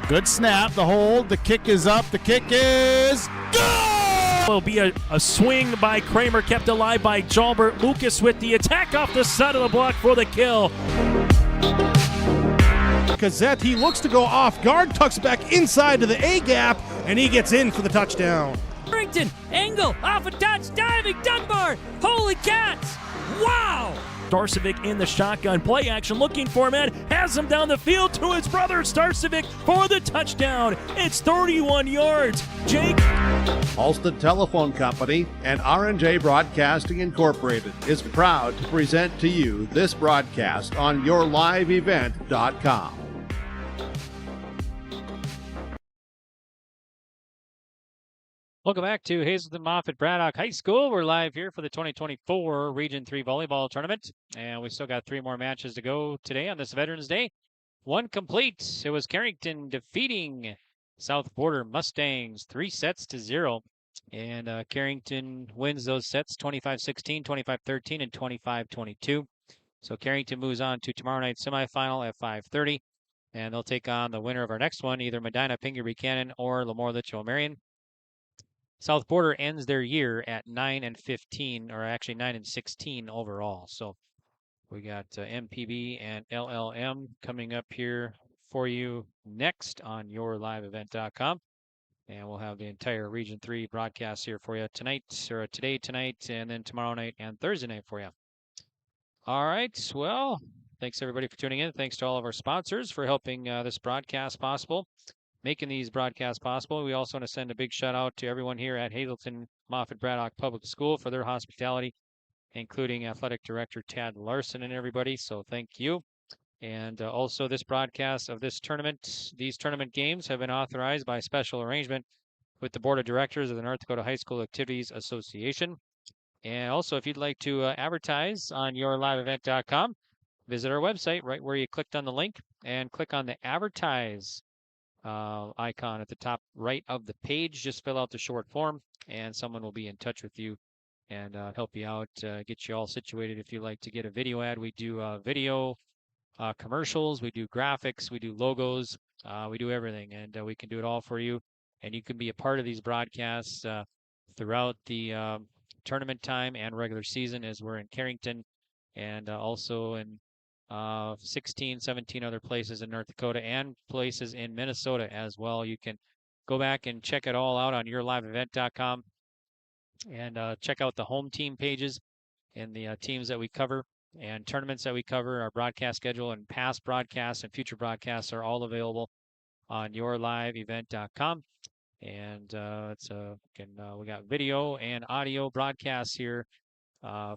Good snap, the hold, the kick is up, the kick is good! Will be a swing by Kramer, kept alive by Jalbert. Lucas with the attack off the side of the block for the kill. Cassette, he looks to go off guard, tucks back inside to the A gap, and he gets in for the touchdown. Harrington, angle, off a touch, diving, Dunbar, holy cats, wow! Starcevic in the shotgun, play action, looking for a man, has him down the field to his brother, Starcevic for the touchdown. It's 31 yards. Jake. Halsted Telephone Company and R&J Broadcasting Incorporated is proud to present to you this broadcast on YourLiveEvent.com. Welcome back to Hazelton Moffett Braddock High School. We're live here for the 2024 Region 3 Volleyball Tournament, and we still got 3 more matches to go today on this Veterans Day. 1 complete. It was Carrington defeating South Border Mustangs 3-0. And Carrington wins those sets 25-16, 25-13, and 25-22. So Carrington moves on to tomorrow night's semifinal at 5:30, and they'll take on the winner of our next one, either Medina-Pingree Buchanan or LaMoure-Litchville Marion. South Border ends their year at 9-15, or actually 9-16 overall. So we got MPB and LLM coming up here for you next on YourLiveEvent.com. And we'll have the entire Region 3 broadcast here for you tonight, or today, tonight, and then tomorrow night and Thursday night for you. All right. Well, thanks everybody for tuning in. Thanks to all of our sponsors for helping this broadcast possible, making these broadcasts possible. We also want to send a big shout out to everyone here at Hazelton Moffett Braddock Public School for their hospitality, including Athletic Director Tad Larson and everybody. So thank you. And also this broadcast of this tournament, these tournament games have been authorized by special arrangement with the Board of Directors of the North Dakota High School Activities Association. And also, if you'd like to advertise on YourLiveEvent.com, visit our website right where you clicked on the link and click on the advertise icon at the top right of the page. Just fill out the short form and someone will be in touch with you and help you out, get you all situated. If you like to get a video ad, we do video commercials, we do graphics, we do logos, we do everything, and we can do it all for you. And you can be a part of these broadcasts throughout the tournament time and regular season, as we're in Carrington and also in 16, 17 other places in North Dakota and places in Minnesota as well. You can go back and check it all out on YourLiveEvent.com and check out the home team pages and the teams that we cover and tournaments that we cover. Our broadcast schedule and past broadcasts and future broadcasts are all available on YourLiveEvent.com. And we got video and audio broadcasts here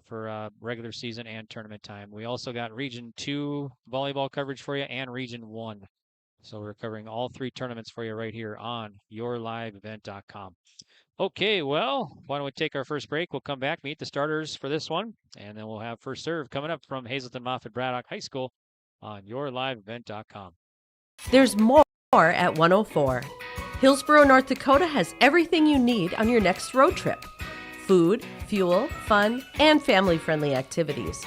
for regular season and tournament time. We also got Region 2 volleyball coverage for you and Region 1. So we're covering all 3 tournaments for you right here on YourLiveEvent.com. Okay, well, why don't we take our first break? We'll come back, meet the starters for this one, and then we'll have first serve coming up from Hazelton Moffett Braddock High School on YourLiveEvent.com. There's more at 104. Hillsboro, North Dakota has everything you need on your next road trip. Food, fuel, fun, and family-friendly activities.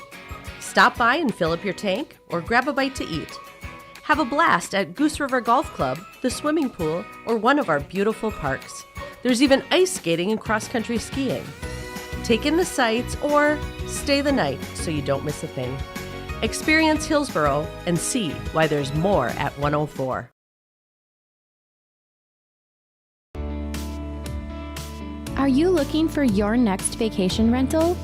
Stop by and fill up your tank or grab a bite to eat. Have a blast at Goose River Golf Club, the swimming pool, or one of our beautiful parks. There's even ice skating and cross-country skiing. Take in the sights or stay the night so you don't miss a thing. Experience Hillsboro and see why there's more at 104. Are you looking for your next vacation rental?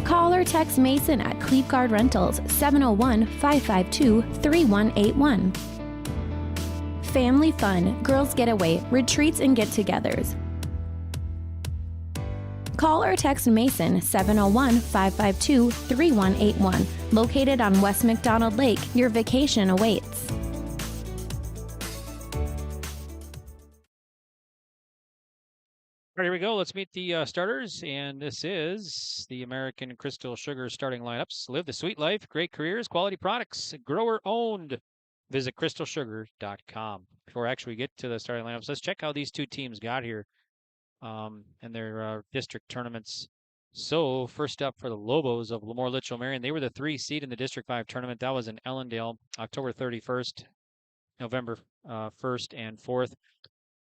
Call or text Mason at Cleave Guard Rentals 701-552-3181. Family fun, girls getaway, retreats, and get-togethers. Call or text Mason 701-552-3181. Located on West McDonald Lake, your vacation awaits. All right, here we go. Let's meet the starters, and this is the American Crystal Sugar starting lineups. Live the sweet life, great careers, quality products, grower owned. Visit crystalsugar.com. Before actually we get to the starting lineups, let's check how these 2 teams got here in their district tournaments. So first up for the Lobos of LaMoure-Litchville Marion, they were the 3 seed in the District 5 tournament. That was in Ellendale, October 31st. November 1st and 4th.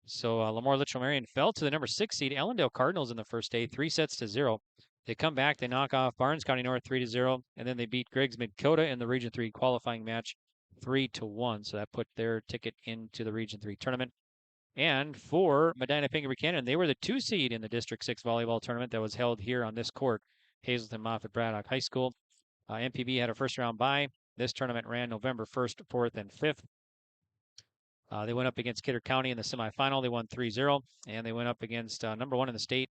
So LaMoure-Litchville Marion fell to the number 6 seed Allendale Cardinals in the first day, 3-0. They come back, they knock off Barnes County North 3-0, and then they beat Griggs Mid-Cota in the Region 3 qualifying match 3-1. So that put their ticket into the Region 3 tournament. And for Medina-Pingree Buchanan, they were the 2 seed in the District 6 volleyball tournament that was held here on this court, Hazelton Moffett Braddock High School. MPB had a first round bye. This tournament ran November 1st, 4th, and 5th. They went up against Kidder County in the semifinal. They won 3-0, and they went up against number 1 in the state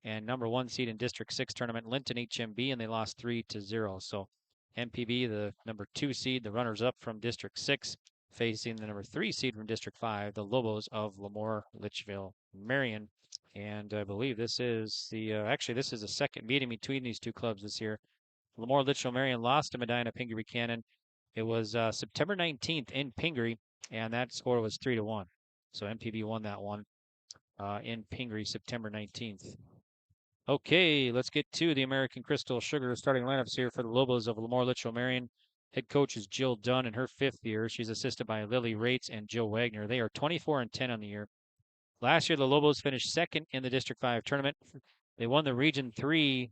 and number 1 seed in District 6 tournament, Linton HMB, and they lost 3-0. So MPB, the number 2 seed, the runners-up from District 6, facing the number 3 seed from District 5, the Lobos of LaMoure-Litchville Marion. And I believe this is this is the second meeting between these two clubs this year. LaMoure-Litchville Marion lost to Medina-Pingree Buchanan. It was September 19th in Pingree, and that score was 3-1. So MPB won that one in Pingree, September 19th. Okay, let's get to the American Crystal Sugar starting lineups here for the Lobos of LaMoure-Litchville Marion. Head coach is Jill Dunn in her 5th year. She's assisted by Lily Rates and Jill Wagner. They are 24-10 on the year. Last year, the Lobos finished 2nd in the District 5 tournament. They won the Region 3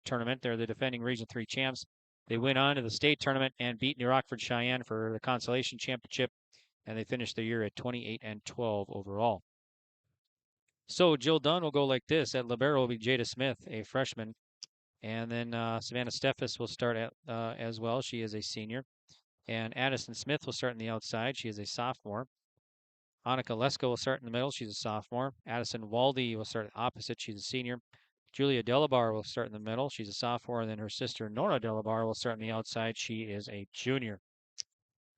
tournament. They're the defending Region 3 champs. They went on to the state tournament and beat New Rockford Cheyenne for the consolation championship, and they finished the year at 28-12 overall. So Jill Dunn will go like this. At libero will be Jada Smith, a freshman. And then Savannah Steffes will start as well. She is a senior. And Addison Smith will start on the outside. She is a sophomore. Annika Lesko will start in the middle. She's a sophomore. Addison Waldy will start opposite. She's a senior. Julia Delabar will start in the middle. She's a sophomore. And then her sister, Nora Delabar, will start on the outside. She is a junior.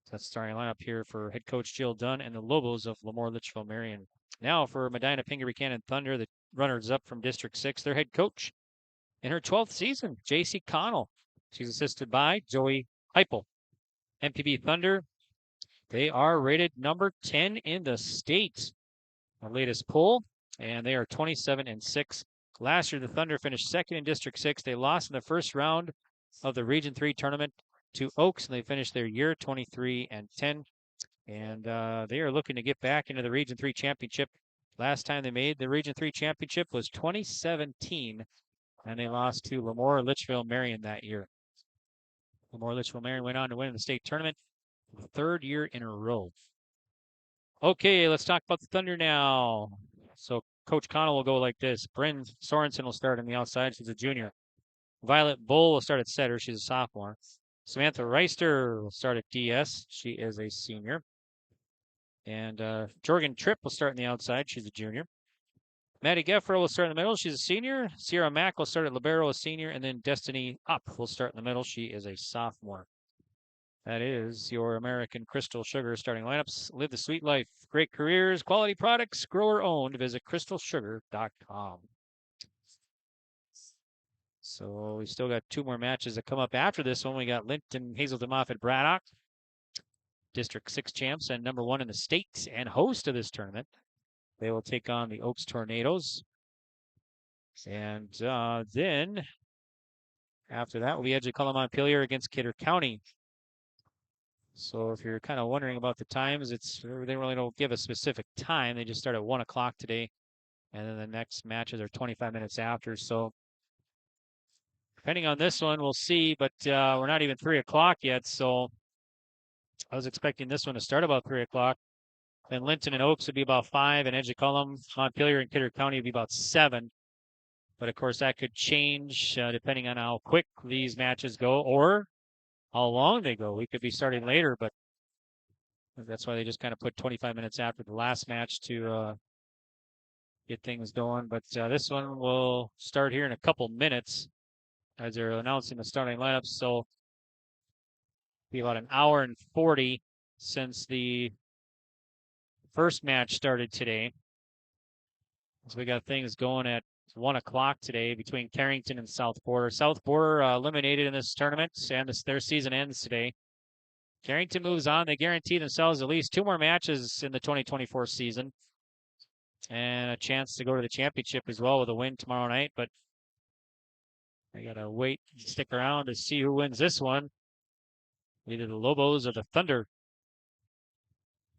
So that's the starting lineup here for head coach Jill Dunn and the Lobos of LaMoure-Litchville Marion. Now for Medina-Pingree Buchanan Thunder, the runners-up from District 6, their head coach in her 12th season, J.C. Connell. She's assisted by Joey Heupel. MPB Thunder, they are rated number 10 in the state. Our latest poll, and they are 27-6. Last year, the Thunder finished 2nd in District 6. They lost in the first round of the Region 3 tournament to Oaks, and they finished their year 23-10. And they are looking to get back into the Region 3 championship. Last time they made the Region 3 championship was 2017, and they lost to LaMoure-Litchville Marion that year. LaMoure-Litchville Marion went on to win the state tournament for the 3rd year in a row. Okay, let's talk about the Thunder now. So Coach Connell will go like this. Bryn Sorensen will start on the outside. She's a junior. Violet Bull will start at setter. She's a sophomore. Samantha Reister will start at DS. She is a senior. And Jorgen Tripp will start on the outside. She's a junior. Maddie Geffro will start in the middle. She's a senior. Sierra Mack will start at libero, a senior. And then Destiny Up will start in the middle. She is a sophomore. That is your American Crystal Sugar starting lineups. Live the sweet life. Great careers, quality products, grower owned. Visit crystalsugar.com. So we still got 2 more matches that come up after this one. We got Linton, Hazelton, Moffett, Braddock, District 6 champs and number 1 in the state and host of this tournament. They will take on the Oaks Tornadoes. And then after that will be Edgeculla Montpelier against Kidder County. So if you're kind of wondering about the times, they really don't give a specific time. They just start at 1 o'clock today. And then the next matches are 25 minutes after. So depending on this one, we'll see. But we're not even 3 o'clock yet. So I was expecting this one to start about 3 o'clock. Then Linton and Oaks would be about 5, and Edgeculla, Montpelier, and Kidder County would be about 7. But of course, that could change depending on how quick these matches go or how long they go. We could be starting later, but that's why they just kind of put 25 minutes after the last match to get things going. But this one will start here in a couple minutes as they're announcing the starting lineups. So it'll be about an hour and 40 since the first match started today. So we got things going at 1 o'clock today between Carrington and South Border. South Border eliminated in this tournament, and their season ends today. Carrington moves on. They guarantee themselves at least 2 more matches in the 2024 season and a chance to go to the championship as well with a win tomorrow night. But I got to wait and stick around to see who wins this one. Either the Lobos or the Thunder.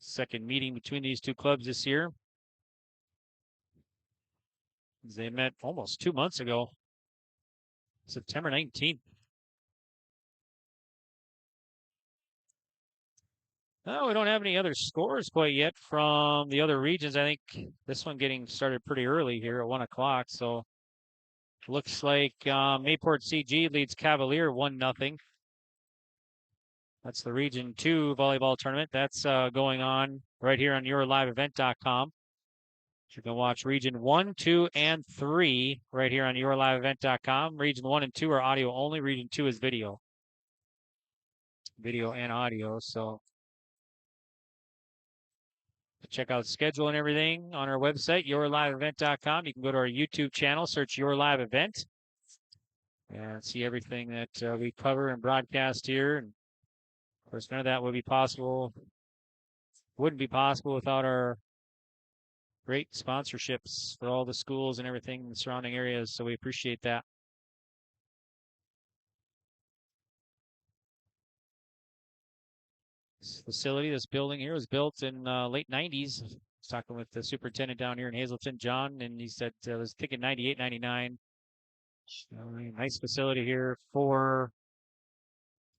Second meeting between these two clubs this year. They met almost 2 months ago, September 19th. Oh, we don't have any other scores quite yet from the other regions. I think this one getting started pretty early here at 1 o'clock. So looks like Mayport CG leads Cavalier 1-0. That's the Region 2 volleyball tournament. That's going on right here on yourliveevent.com. You can watch Region 1, 2, and 3 right here on yourliveevent.com. Region 1 and 2 are audio only. Region 2 is video. Video and audio. So check out the schedule and everything on our website, yourliveevent.com. You can go to our YouTube channel, search Your Live Event, and see everything that we cover and broadcast here. And of course, none of that would be possible, wouldn't be possible without our great sponsorships for all the schools and everything in the surrounding areas. So we appreciate that. This facility, this building here was built in late 90s. I was talking with the superintendent down here in Hazleton, John, and he said it was thinking 98, 99. Nice facility here for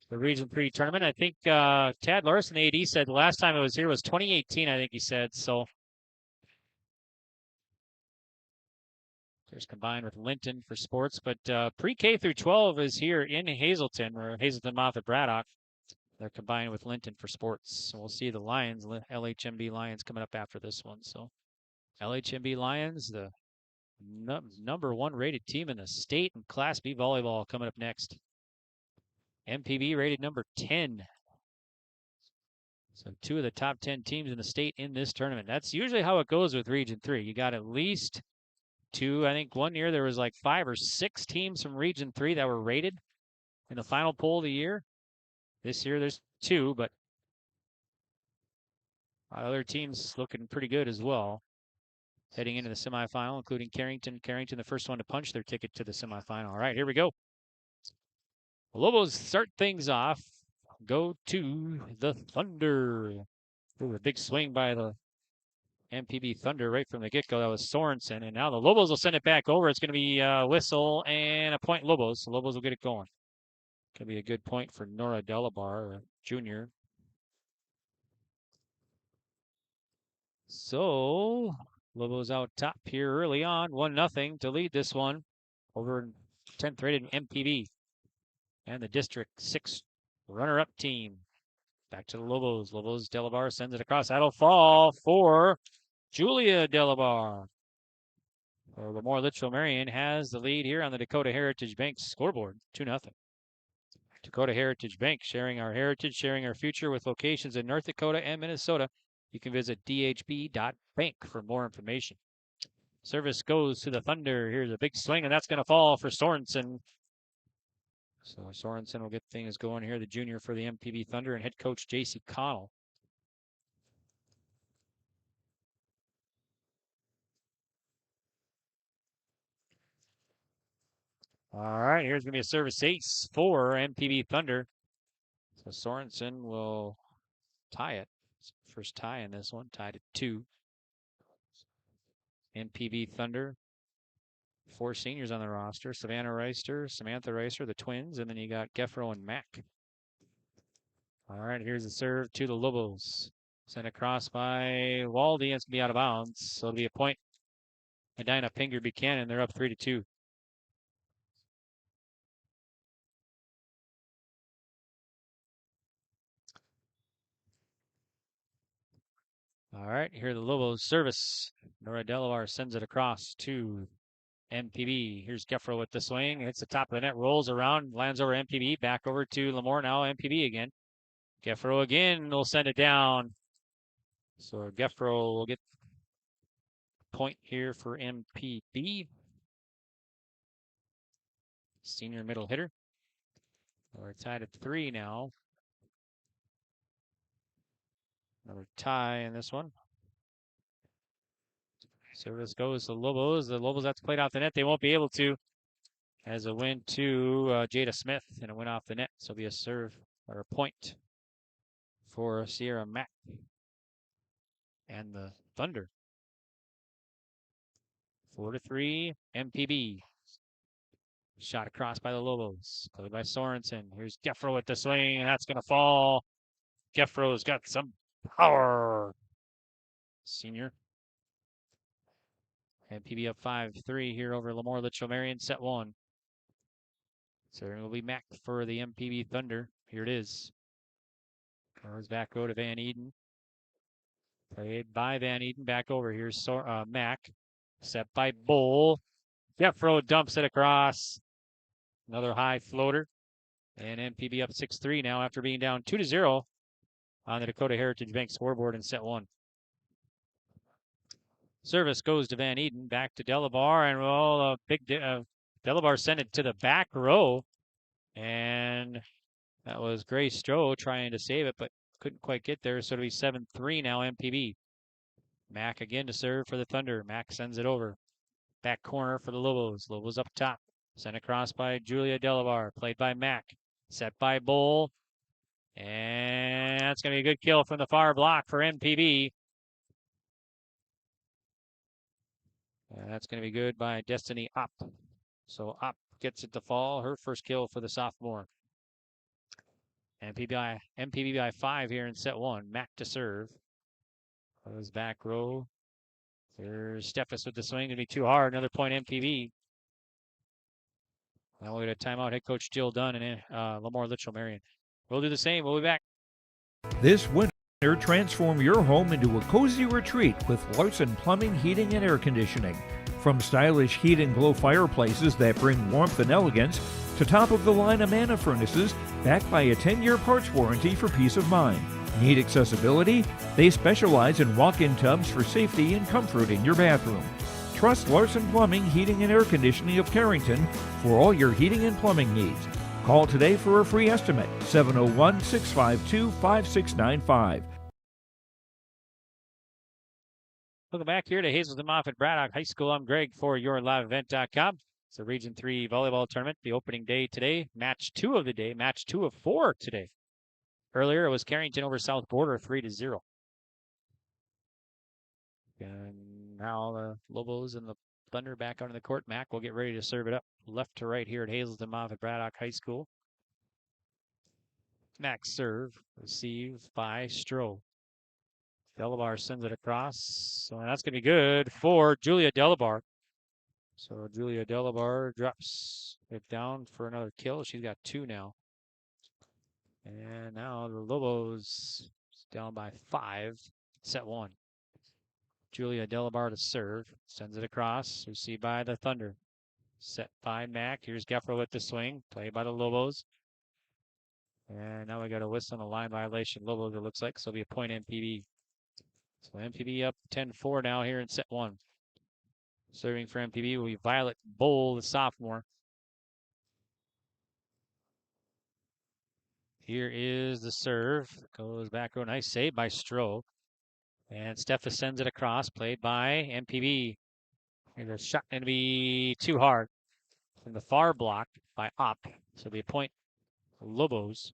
the Region 3 tournament. I think Tad Larson, the AD, said the last time it was here was 2018, I think he said. So there's combined with Linton for sports, but pre-K through 12 is here in Hazleton, or Hazleton Moffett Braddock. They're combined with Linton for sports. So we'll see the Lions, LHMB Lions, coming up after this one. So LHMB Lions, the number 1 rated team in the state in Class B volleyball, coming up next. MPB rated number 10. So 2 of the top 10 teams in the state in this tournament. That's usually how it goes with Region 3. You got at least 2. I think one year there was like 5 or 6 teams from Region 3 that were rated in the final poll of the year. This year there's 2, but other teams looking pretty good as well. Heading into the semifinal, including Carrington. Carrington, the first one to punch their ticket to the semifinal. All right, here we go. The Lobos start things off. Go to the Thunder. Ooh, a big swing by the MPB Thunder right from the get-go. That was Sorensen. And now the Lobos will send it back over. It's going to be a whistle and a point Lobos. The Lobos will get it going. Could be a good point for Nora Delabar, Jr. So, Lobos out top here early on, 1-0 to lead this one over 10th rated MPB and the District 6 runner-up team. Back to the Lobos. Lobos, Delabar sends it across. That'll fall for Julia Delabar. LaMoure-Litchville Marion has the lead here on the Dakota Heritage Bank scoreboard, 2-0. Dakota Heritage Bank, sharing our heritage, sharing our future with locations in North Dakota and Minnesota. You can visit dhb.bank for more information. Service goes to the Thunder. Here's a big swing, and that's going to fall for Sorensen. So Sorensen will get things going here, the junior for the MPB Thunder, and head coach J.C. Connell. All right, here's going to be a service ace for MPB Thunder. So Sorensen will tie it. First tie in this one, tied at 2. MPB Thunder, 4 seniors on the roster. Savannah Reister, Samantha Reister, the twins, and then you got Geffro and Mack. All right, here's the serve to the Lobos. Sent across by Waldy, and it's going to be out of bounds. So it'll be a point. Medina-Pingree Buchanan, they're up 3-2. All right, here the Lobos service. Nora Delabar sends it across to MPB. Here's Geffro with the swing. Hits the top of the net, rolls around, lands over MPB, back over to LaMoure, now MPB again. Geffro again will send it down. So Geffro will get point here for MPB. Senior middle hitter. We're tied at 3 now. Another tie in this one. Service goes to Lobos. The Lobos have to play it off the net. They won't be able to. As a win to Jada Smith, and it went off the net. So it'll be a serve or a point for Sierra Mack. and the Thunder. 4-3, MPB. Shot across by the Lobos. Played by Sorensen. Here's Geffro with the swing, and that's going to fall. Geffro's got some power. Senior. MPB up 5-3 here over LaMoure-Litchville Marion, set 1. Serving will be Mack for the MPB Thunder. Here it is. Goes back row to Van Eden. Played by Van Eden. Back over. Here's Mack. Set by Bull. Geffro dumps it across. Another high floater. And MPB up 6-3 now after being down 2-0 on the Dakota Heritage Bank scoreboard in set 1. Service goes to Van Eden. Back to Delabar. And a big Delabar sent it to the back row. And that was Gray Stroh trying to save it, but couldn't quite get there. So it'll be 7-3 now, MPB. Mack again to serve for the Thunder. Mack sends it over. Back corner for the Lobos. Lobos up top. Sent across by Julia Delabar. Played by Mack. Set by Bull. And that's going to be a good kill from the far block for MPB. And that's going to be good by Destiny Opp. So Opp gets it to fall. Her first kill for the sophomore. MPB by 5 here in set 1. Mack to serve. Goes back row. There's Steffes with the swing. Going to be too hard. Another point MPB. Now we'll get a timeout. Head coach Jill Dunn and LaMoure-Litchville Marion. We'll do the same. We'll be back. This winter, transform your home into a cozy retreat with Larson Plumbing, Heating, and Air Conditioning. From stylish heat and glow fireplaces that bring warmth and elegance to top-of-the-line Amana furnaces backed by a 10-year parts warranty for peace of mind. Need accessibility? They specialize in walk-in tubs for safety and comfort in your bathroom. Trust Larson Plumbing, Heating, and Air Conditioning of Carrington for all your heating and plumbing needs. Call today for a free estimate, 701-652-5695. Welcome back here to Hazelton Moffett Braddock High School. I'm Greg for YourLiveEvent.com. It's a Region 3 volleyball tournament, the opening day today. Match 2 of the day, match 2 of 4 today. Earlier, it was Carrington over South Border, 3-0. And now the Lobos and the Thunder back onto the court. Mack will get ready to serve it up left to right here at Hazelton Moffett Braddock High School. Mack serve, received by Stroh. Delabar sends it across. So that's going to be good for Julia Delabar. So Julia Delabar drops it down for another kill. She's got 2 now. And now the Lobos down by 5, set 1. Julia Delabar to serve. Sends it across. Received by the Thunder. Set by Mack. Here's Geffro with the swing. Played by the Lobos. And now we got a whistle on a line violation. Lobos, it looks like. So it'll be a point MPB. So MPB up 10-4 now here in set 1. Serving for MPB will be Violet Bowl, the sophomore. Here is the serve. Goes back row. Nice save by Stroh. And Steffes sends it across. Played by MPB. Here's a shot going to be too hard. From the far block by Opp. So it'll be a point Lobos.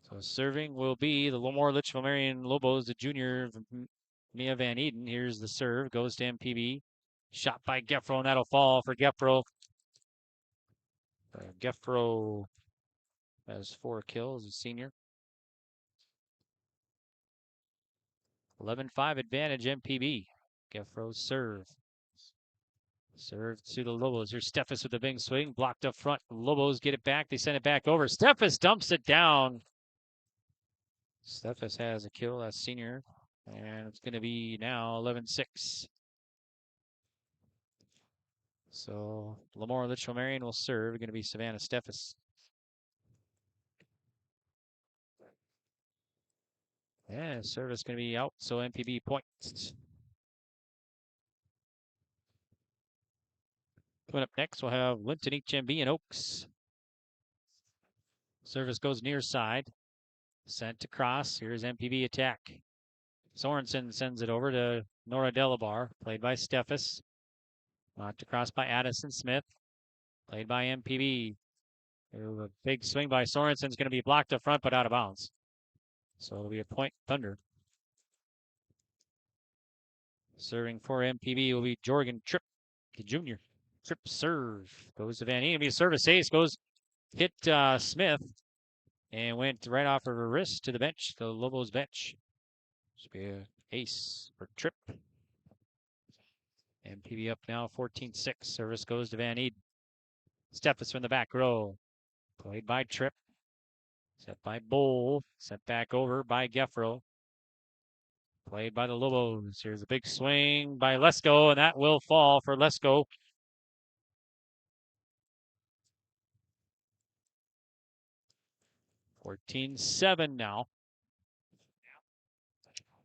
So serving will be the LaMoure-Litchville Marion Lobos, the junior Mia Van Eden. Here's the serve. Goes to MPB. Shot by Geffro, and that'll fall for Geffro. Geffro has 4 kills, a senior. 11-5 advantage MPB. Geffro's serve. Serve to the Lobos. Here's Steffes with the big swing. Blocked up front. Lobos get it back. They send it back over. Steffes dumps it down. Steffes has a kill, that's senior. And it's going to be now 11-6. So LaMoure-Litchville Marion will serve. Going to be Savannah Steffes. Yeah, service going to be out. So MPB points. Coming up next, we'll have Linton, HMB, and Oaks. Service goes near side. Sent across. Here's MPB attack. Sorensen sends it over to Nora Delabar. Played by Steffes. Knocked across by Addison Smith. Played by MPB. A big swing by Sorensen is going to be blocked up front, but out of bounds. So it'll be a point Thunder. Serving for MPB will be Jorgen Tripp, the junior. Tripp serve. Goes to Van Eeden. It'll be a service ace. Hit Smith. And went right off of her wrist to the bench, the Lobos bench. Should be an ace for Tripp. MPB up now 14-6. Service goes to Van Eeden. Steffes from the back row. Played by Tripp. Set by Bowl. Sent back over by Geffro. Played by the Lobos. Here's a big swing by Lesko, and that will fall for Lesko. (14-7) now.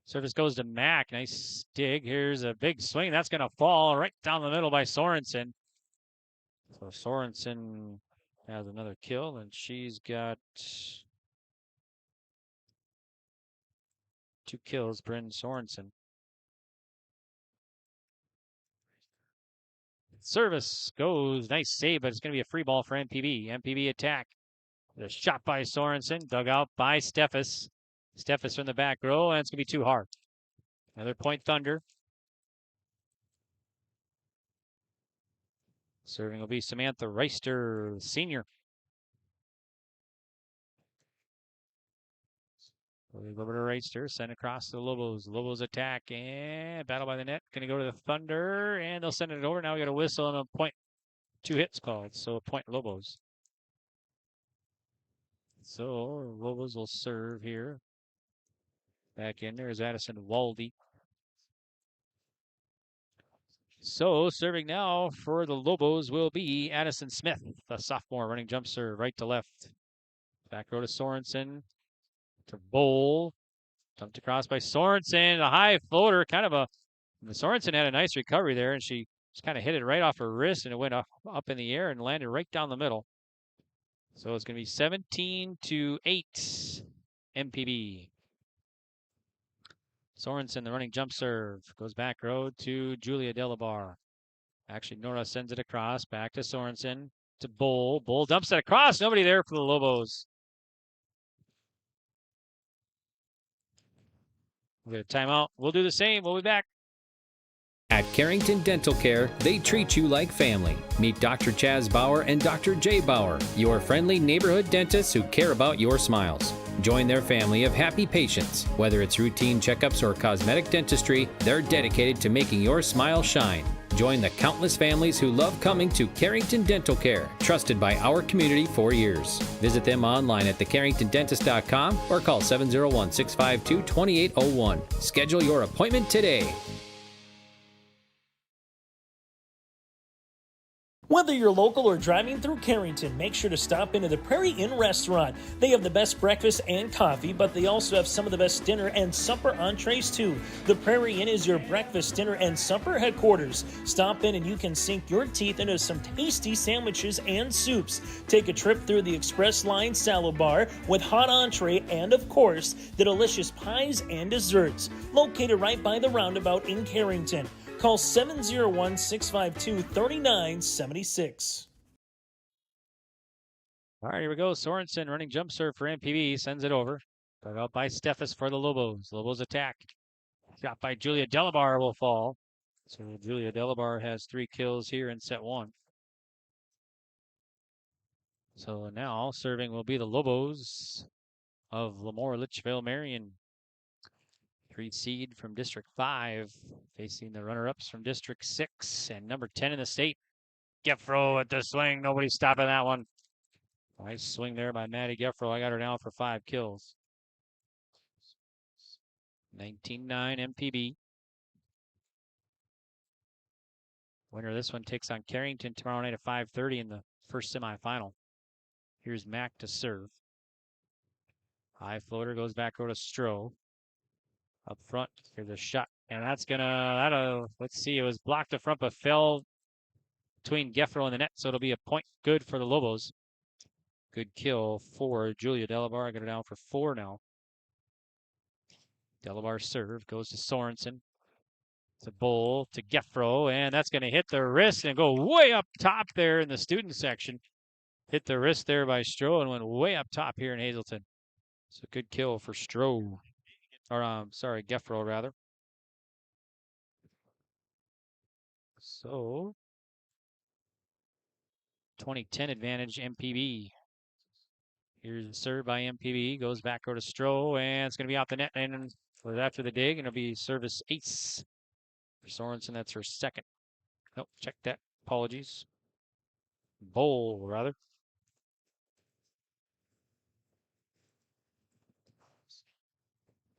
Service goes to Mack. Nice dig. Here's a big swing. That's going to fall right down the middle by Sorensen. So Sorensen has another kill, and she's got 2 kills, Bryn Sorensen. Service goes. Nice save, but it's going to be a free ball for MPB. MPB attack. The shot by Sorensen. Dug out by Steffes. Steffes from the back row, and it's going to be too hard. Another point Thunder. Serving will be Samantha Reister, senior. Over to Reister, send across to the Lobos. Lobos attack and battle by the net. Going to go to the Thunder, and they'll send it over. Now we got a whistle and a point. 2 hits called, so a point Lobos. So Lobos will serve here. Back in there is Addison Waldy. So serving now for the Lobos will be Addison Smith, the sophomore, running jump serve right to left. Back row to Sorensen. To Bowl. Dumped across by Sorensen. A high floater. Sorensen had a nice recovery there, and she just kind of hit it right off her wrist, and it went up in the air and landed right down the middle. So it's going to be 17-8 MPB. Sorensen, the running jump serve. Goes back row to Julia Delabar. Actually, Nora sends it across. Back to Sorensen. To Bowl. Bowl dumps it across. Nobody there for the Lobos. We'll get a timeout. We'll do the same. We'll be back. At Carrington Dental Care, they treat you like family. Meet Dr. Chaz Bauer and Dr. Jay Bauer, your friendly neighborhood dentists who care about your smiles. Join their family of happy patients. Whether it's routine checkups or cosmetic dentistry, they're dedicated to making your smile shine. Join the countless families who love coming to Carrington Dental Care, trusted by our community for years. Visit them online at thecarringtondentist.com or call 701-652-2801. Schedule your appointment today. Whether you're local or driving through Carrington, make sure to stop into the Prairie Inn restaurant. They have the best breakfast and coffee, but they also have some of the best dinner and supper entrees too. The Prairie Inn is your breakfast, dinner, and supper headquarters. Stop in and you can sink your teeth into some tasty sandwiches and soups. Take a trip through the Express Line Salad Bar with hot entree and, of course, the delicious pies and desserts. Located right by the roundabout in Carrington. Call 701-652-3976. All right, here we go. Sorensen running jump serve for MPB. Sends it over. Dug out by Steffes for the Lobos. Lobos attack. Shot by Julia Delabar will fall. So Julia Delabar has 3 kills here in set 1. So now serving will be the Lobos of LaMoure-Litchville, Marion. 3 seed from District 5, facing the runner-ups from District 6 and number 10 in the state. Geffro at the swing. Nobody stopping that one. Nice swing there by Maddie Geffro. I got her down for 5 kills. 19-9 MPB. Winner of this one takes on Carrington tomorrow night at 5:30 in the first semifinal. Here's Mack to serve. High floater goes back over to Stroh. Up front, here's a shot, and let's see, it was blocked up front, but fell between Geffro and the net, so it'll be a point good for the Lobos. Good kill for Julia Delabar. I got her down for 4 now. Delabar serve, goes to Sorensen. It's a Bowl to Geffro, and that's going to hit the wrist and go way up top there in the student section. Hit the wrist there by Stroh and went way up top here in Hazleton. It's a good kill for Stroh. Or, Geffro, rather. So, 20-10 advantage MPB. Here's the serve by MPB. Goes back over to Stroh, and it's going to be off the net. And after the dig, and it'll be service ace for Sorensen. That's her second. Nope, check that. Apologies. Bowl, rather.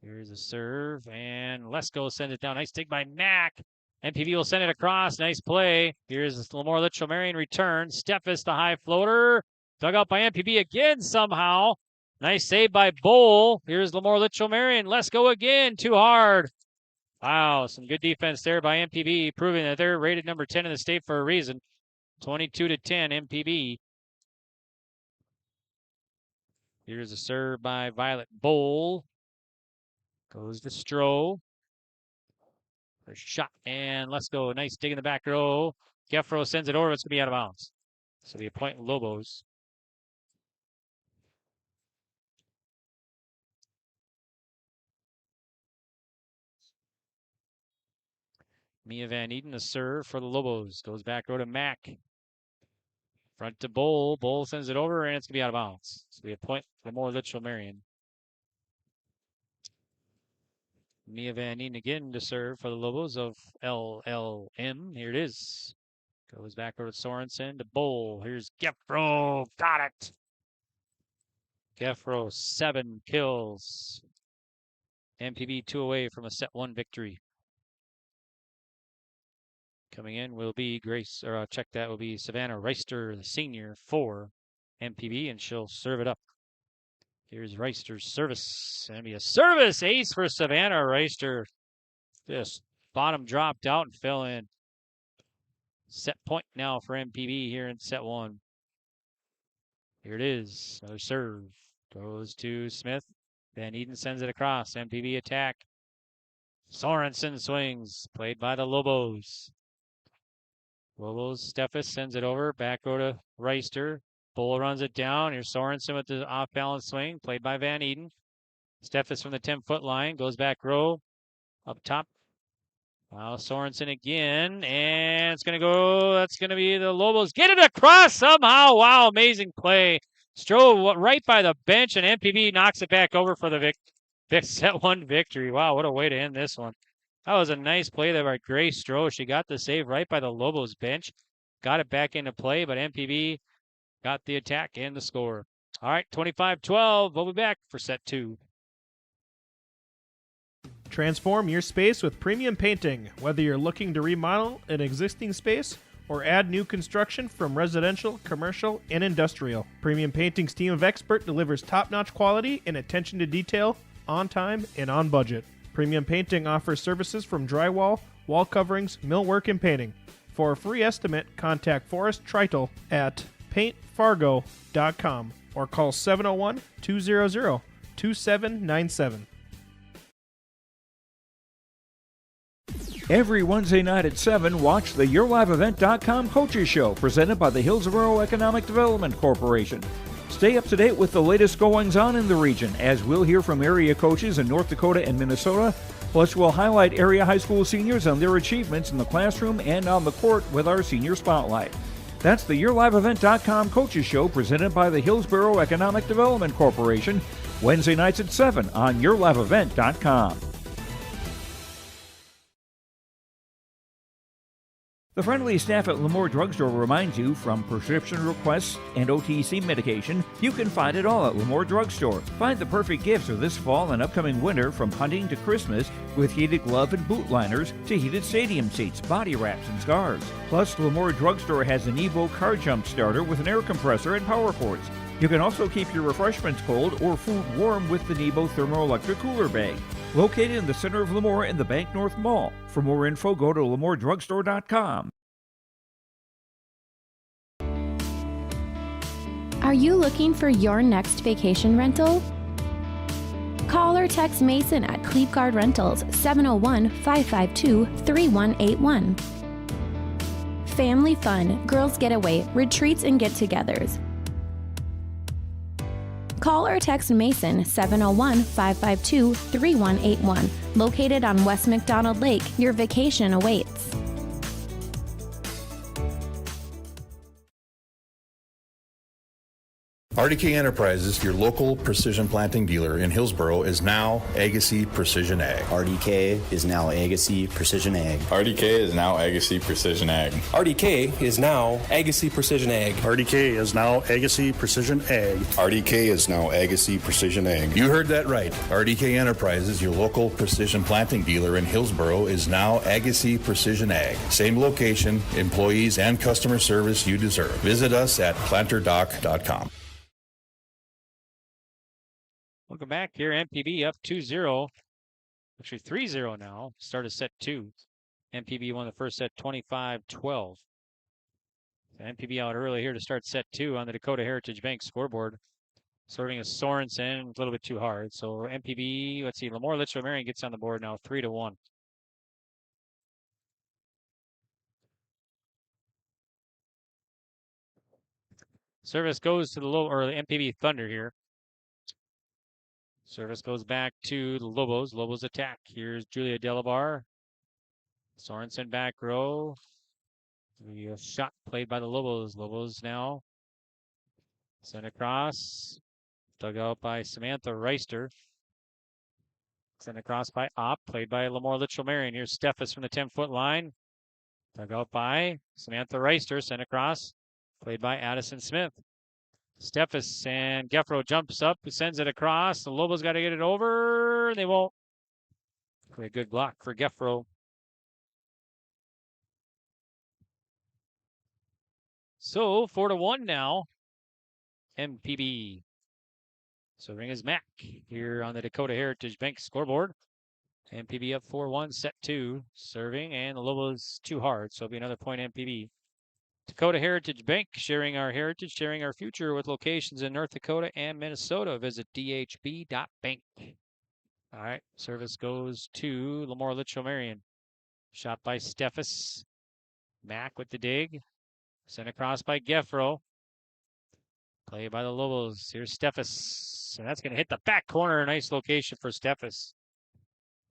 Here's a serve, and Lesko sends it down. Nice dig by Mack. MPB will send it across. Nice play. Here's LaMoure-Litchville. Marion return. Steffes, the high floater. Dug out by MPB again somehow. Nice save by Bowl. Here's LaMoure-Litchville. Marion. Lesko again. Too hard. Wow, some good defense there by MPB, proving that they're rated number 10 in the state for a reason. 22-10 MPB. Here's a serve by Violet Bowl. Goes to Stroh. First shot, and let's go. Nice dig in the back row. Geffro sends it over. It's going to be out of bounds. So the point Lobos. Mia Van Eden, the serve for the Lobos. Goes back row to Mack. Front to Bowl. Bowl sends it over, and it's going to be out of bounds. So the point LaMoure-Litchville Marion. Mia Van Eden again to serve for the Lobos of LLM. Here it is. Goes back over to Sorensen to Bowl. Here's Geffro. Got it. Geffro, 7 kills. MPB 2 away from a set 1 victory. Coming in will be will be Savannah Reister, the senior, for MPB, and she'll serve it up. Here's Reister's service. And be a service ace for Savannah Reister. Just bottom dropped out and fell in. Set point now for MPB here in set 1. Here it is. Another serve. Goes to Smith. Van Eden sends it across. MPB attack. Sorensen swings. Played by the Lobos. Lobos, Steffes sends it over. Back row to Reister. Bull runs it down. Here's Sorensen with the off-balance swing. Played by Van Eden. Steffes from the 10-foot line. Goes back row. Up top. Now Sorensen again. And it's going to go. That's going to be the Lobos. Get it across somehow. Wow, amazing play. Stroh right by the bench, and MPB knocks it back over for the set 1 victory. Wow, what a way to end this one. That was a nice play there by Grace Stroh. She got the save right by the Lobos bench. Got it back into play, but MPB got the attack and the score. All right, 25-12. We'll be back for set 2. Transform your space with premium painting. Whether you're looking to remodel an existing space or add new construction from residential, commercial, and industrial, Premium Painting's team of experts delivers top-notch quality and attention to detail on time and on budget. Premium Painting offers services from drywall, wall coverings, millwork, and painting. For a free estimate, contact Forrest Tritle at paintfargo.com or call 701-200-2797. Every Wednesday night at 7, watch the YourLiveEvent.com Coaches Show presented by the Hillsborough Economic Development Corporation. Stay up to date with the latest goings-on in the region, as we'll hear from area coaches in North Dakota and Minnesota. Plus, we'll highlight area high school seniors and their achievements in the classroom and on the court with our Senior Spotlight. That's the YourLiveEvent.com Coaches Show presented by the Hillsborough Economic Development Corporation, Wednesday nights at 7 on YourLiveEvent.com. The friendly staff at LaMoure Drugstore reminds you, from prescription requests and OTC medication, you can find it all at LaMoure Drugstore. Find the perfect gifts for this fall and upcoming winter, from hunting to Christmas, with heated glove and boot liners to heated stadium seats, body wraps, and scarves. Plus, LaMoure Drugstore has an Evo car jump starter with an air compressor and power cords. You can also keep your refreshments cold or food warm with the Nebo thermoelectric cooler bag. Located in the center of LaMoure in the Bank North Mall. For more info, go to LaMoureDrugstore.com. Are you looking for your next vacation rental? Call or text Mason at Cleveguard Rentals 701-552-3181. Family fun, girls getaway, retreats, and get-togethers. Call or text Mason 701-552-3181. Located on West McDonald Lake, your vacation awaits. RDK Enterprises, your local precision planting dealer in Hillsboro, is now Agassi Precision Ag. RDK is now Agassi Precision Ag. RDK is now Agassi Precision Ag. RDK is now Agassi Precision Ag. RDK is now Agassi Precision Ag. RDK is now Agassi Precision Ag. You heard that right. RDK Enterprises, your local precision planting dealer in Hillsboro, is now Agassi Precision Ag. Same location, employees, and customer service you deserve. Visit us at planterdoc.com. Welcome back here. MPB up 2-0. Actually 3-0 now. Start of set 2. MPB won the first set 25-12. So MPB out early here to start set 2 on the Dakota Heritage Bank scoreboard. Serving is Sorensen, a little bit too hard. So MPB, let's see, LaMoure-Litchville Marion gets on the board now 3-1. Service goes to the MPB Thunder here. Service goes back to the Lobos. Lobos attack. Here's Julia Delabar. Sorensen back row. The shot played by the Lobos. Lobos now sent across. Dug out by Samantha Reister. Sent across by Opp. Played by LaMoure-Litchville Marion. Here's Steffes from the 10-foot line. Dug out by Samantha Reister. Sent across. Played by Addison Smith. Steffes and Geffro jumps up, sends it across. The Lobos got to get it over. They won't. A good block for Geffro. So 4-1 now. MPB. Serving is Mack here on the Dakota Heritage Bank scoreboard. MPB up 4-1, set 2. Serving, and the Lobos too hard, so it'll be another point MPB. Dakota Heritage Bank, sharing our heritage, sharing our future with locations in North Dakota and Minnesota. Visit dhb.bank. All right, service goes to LaMoure-Litchville Marion. Shot by Steffes. Mack with the dig. Sent across by Geffro. Play by the Lobos. Here's Steffes. And that's going to hit the back corner. Nice location for Steffes.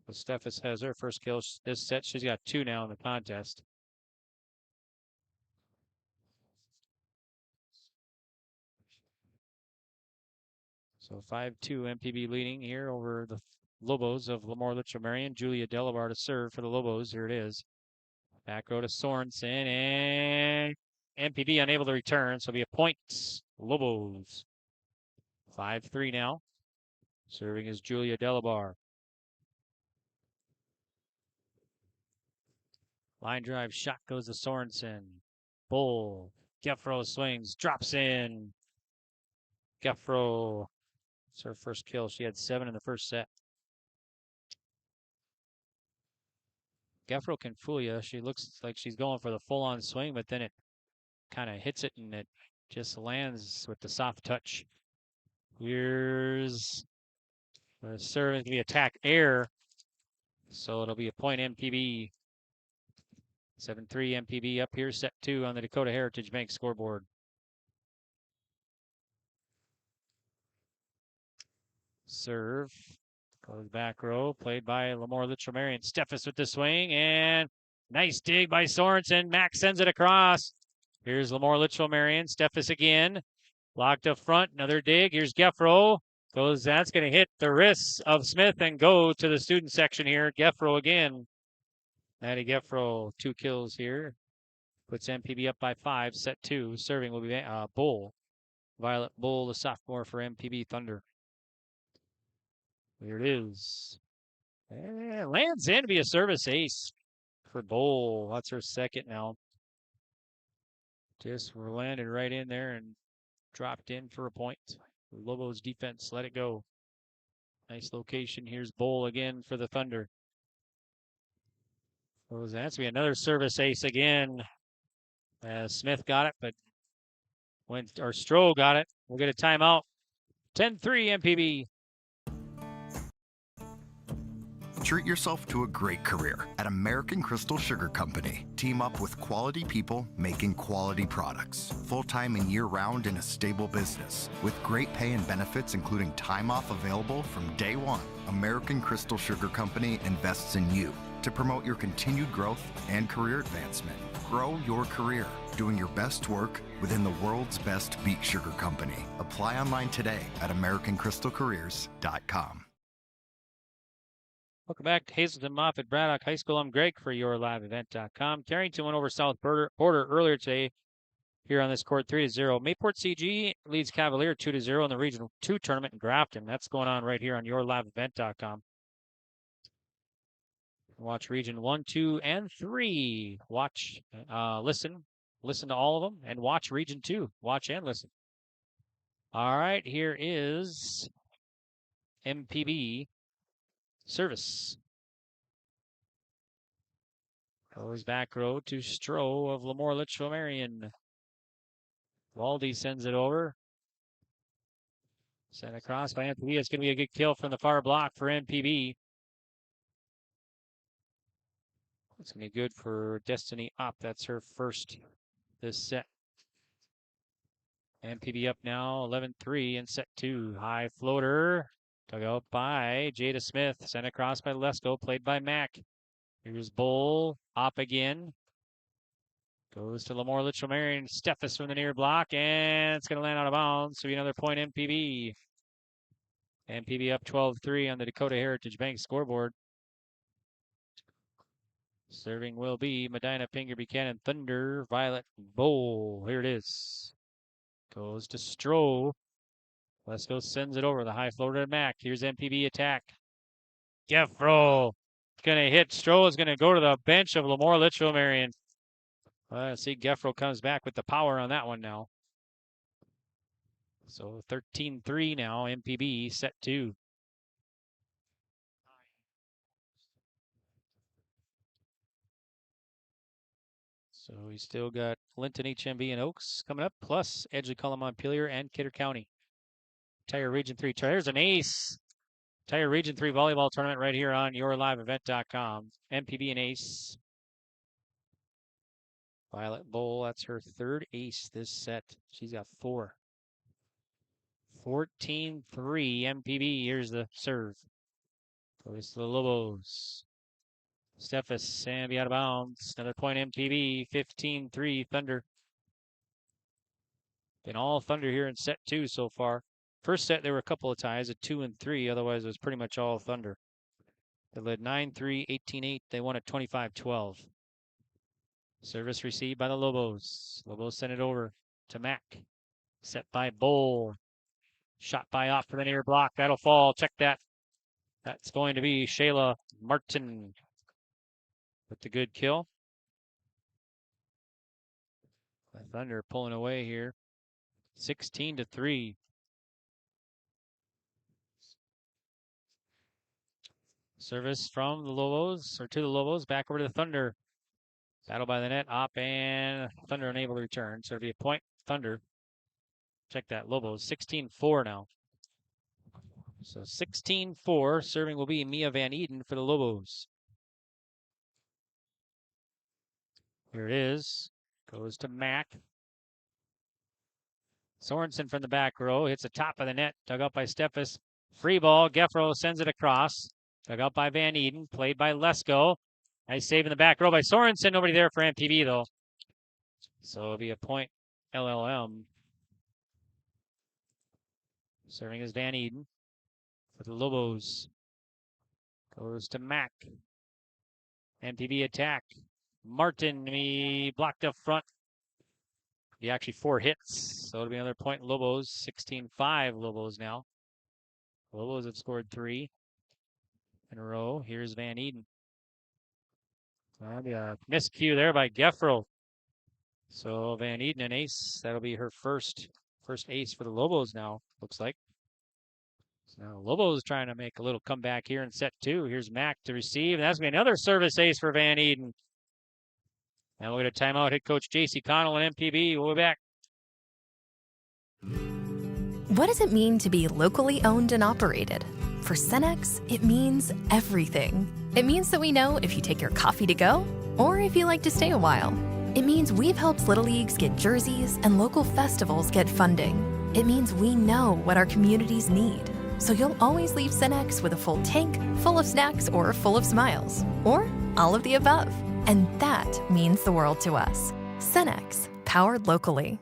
So Steffes has her first kill this set. She's got 2 now in the contest. So 5-2 MPB leading here over the Lobos of LaMoure-Litchville Marion. Julia Delabar to serve for the Lobos. Here it is. Back row to Sorensen, and MPB unable to return, so it'll be a point. Lobos. 5-3 now. Serving is Julia Delabar. Line drive shot goes to Sorensen. Bull. Geffro swings, drops in. Geffro. It's her first kill. She had 7 in the first set. Geffro can fool you. She looks like she's going for the full-on swing, but then it kind of hits it and it just lands with the soft touch. Here's the serve. The attack air. So it'll be a point MPB. 7-3 MPB up here. Set 2 on the Dakota Heritage Bank scoreboard. Serve. Goes back row. Played by LaMoure-Litchville Marion. Steffes with the swing. And nice dig by Sorensen. Mack sends it across. Here's LaMoure-Litchville Marion. Steffes again. Locked up front. Another dig. Here's Geffro. That's going to hit the wrists of Smith and go to the student section here. Geffro again. Maddie Geffro, 2 kills here. Puts MPB up by 5. Set 2. Serving will be Bull. Violet Bull, the sophomore for MPB Thunder. Here it is. And lands in to be a service ace for Bull. That's her second now. Just landed right in there and dropped in for a point. Lobos defense let it go. Nice location. Here's Bull again for the Thunder. So that's going to be another service ace again. Smith got it, but Stroh got it. We'll get a timeout. 10-3 MPB. Treat yourself to a great career at American Crystal Sugar Company. Team up with quality people making quality products. Full-time and year-round in a stable business. With great pay and benefits including time off available from day one. American Crystal Sugar Company invests in you to promote your continued growth and career advancement. Grow your career, doing your best work within the world's best beet sugar company. Apply online today at AmericanCrystalCareers.com. Welcome back to Hazelton Moffett Braddock High School. I'm Greg for YourLiveEvent.com. Carrington went over South Border earlier today here on this court 3-0. Mayport CG leads Cavalier 2-0 in the Regional 2 tournament in Grafton. That's going on right here on YourLiveEvent.com. Watch Region 1, 2, and 3. Watch, listen to all of them, and watch Region 2. Watch and listen. All right, here is MPB service. Goes back row to Stroh of LaMoure-Litchville, Marion. Waldy sends it over. Sent across by MPB. It's going to be a good kill from the far block for MPB. It's going to be good for Destiny Opp. That's her first this set. MPB up now, 11-3 in set 2. High floater. Dug out by Jada Smith. Sent across by Lesko. Played by Mack. Here's Bull. Opp again. Goes to LaMoure-Litchville Marion. Steffes from the near block. And it's going to land out of bounds. So another point MPB. MPB up 12-3 on the Dakota Heritage Bank scoreboard. Serving will be Medina-Pingree, Buchanan, Thunder, Violet, Bowl. Here it is. Goes to Stroh. Lesko sends it over. The high floater to Mack. Here's MPB attack. Geffro. Going to hit. Stroh is going to go to the bench of LaMoure-Litchville Marion. See, Geffro comes back with the power on that one now. So 13-3 now. MPB set 2. So we still got Linton, HMB, and Oaks coming up, plus Edgeley, Cullman, Montpelier, and Kidder County. Entire Region 3. There's an ace. Entire Region 3 volleyball tournament right here on YourLiveEvent.com. MPB and ace. Violet Bowl, that's her third ace this set. She's got 4. 14-3 MPB. Here's the serve. Goes to the Lobos. Steffes and be out of bounds. Another point MPB. 15-3 Thunder. Been all Thunder here in set 2 so far. First set, there were a couple of ties, a 2 and 3. Otherwise, it was pretty much all Thunder. They led 9-3, 18-8. They won at 25-12. Service received by the Lobos. Lobos sent it over to Mack. Set by Bowl. Shot by Opp for the near block. That'll fall. Check that. That's going to be Shayla Martin with the good kill. The Thunder pulling away here. 16-3. Service from the Lobos, or to the Lobos, back over to the Thunder. Battle by the net, Opp and Thunder unable to return. So it'll be a point, Thunder. Check that, Lobos, 16-4 now. So 16-4, serving will be Mia Van Eden for the Lobos. Here it is, goes to Mack. Sorensen from the back row, hits the top of the net, dug up by Steffes. Free ball, Geffro sends it across. Dug out by Van Eden, played by Lesko. Nice save in the back row by Sorensen. Nobody there for MPB, though. So it'll be a point LLM. Serving is Van Eden for the Lobos. Goes to Mack. MPB attack. Martin, he blocked up front. He actually 4 hits. So it'll be another point Lobos. 16-5 Lobos now. Lobos have scored 3 in a row. Here's Van Eden. That'll be a miscue there by Geffro. So Van Eden an ace. That'll be her first ace for the Lobos now, looks like. So now Lobos trying to make a little comeback here in set 2. Here's Mack to receive. And that's going to be another service ace for Van Eden. And we'll get a timeout. Head coach J.C. Connell and MPB. We'll be back. What does it mean to be locally owned and operated? For Cenex, it means everything. It means that we know if you take your coffee to go or if you like to stay a while. It means we've helped Little Leagues get jerseys and local festivals get funding. It means we know what our communities need. So you'll always leave Cenex with a full tank, full of snacks, or full of smiles. Or all of the above. And that means the world to us. Cenex, powered locally.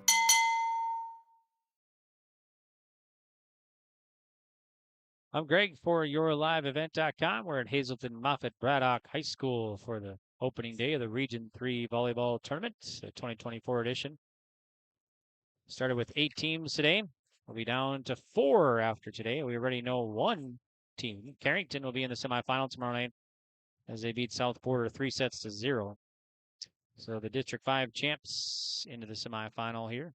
I'm Greg for YourLiveEvent.com. We're at Hazleton Moffett Braddock High School for the opening day of the Region 3 Volleyball Tournament, the 2024 edition. Started with 8 teams today. We'll be down to 4 after today. We already know one team. Carrington will be in the semifinal tomorrow night as they beat South Porter 3-0. So the District 5 champs into the semifinal here.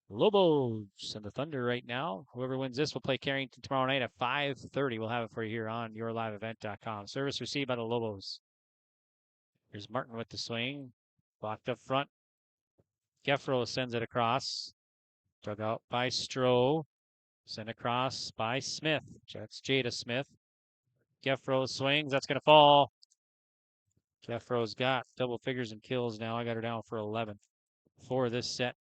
Lobos and the Thunder right now. Whoever wins this will play Carrington tomorrow night at 5:30. We'll have it for you here on YourLiveEvent.com. Service received by the Lobos. Here's Martin with the swing. Blocked up front. Geffro sends it across. Dug out by Stroh. Sent across by Smith. That's Jada Smith. Geffro swings. That's going to fall. Geffro's got double figures in kills now. I got her down for 11 for this set.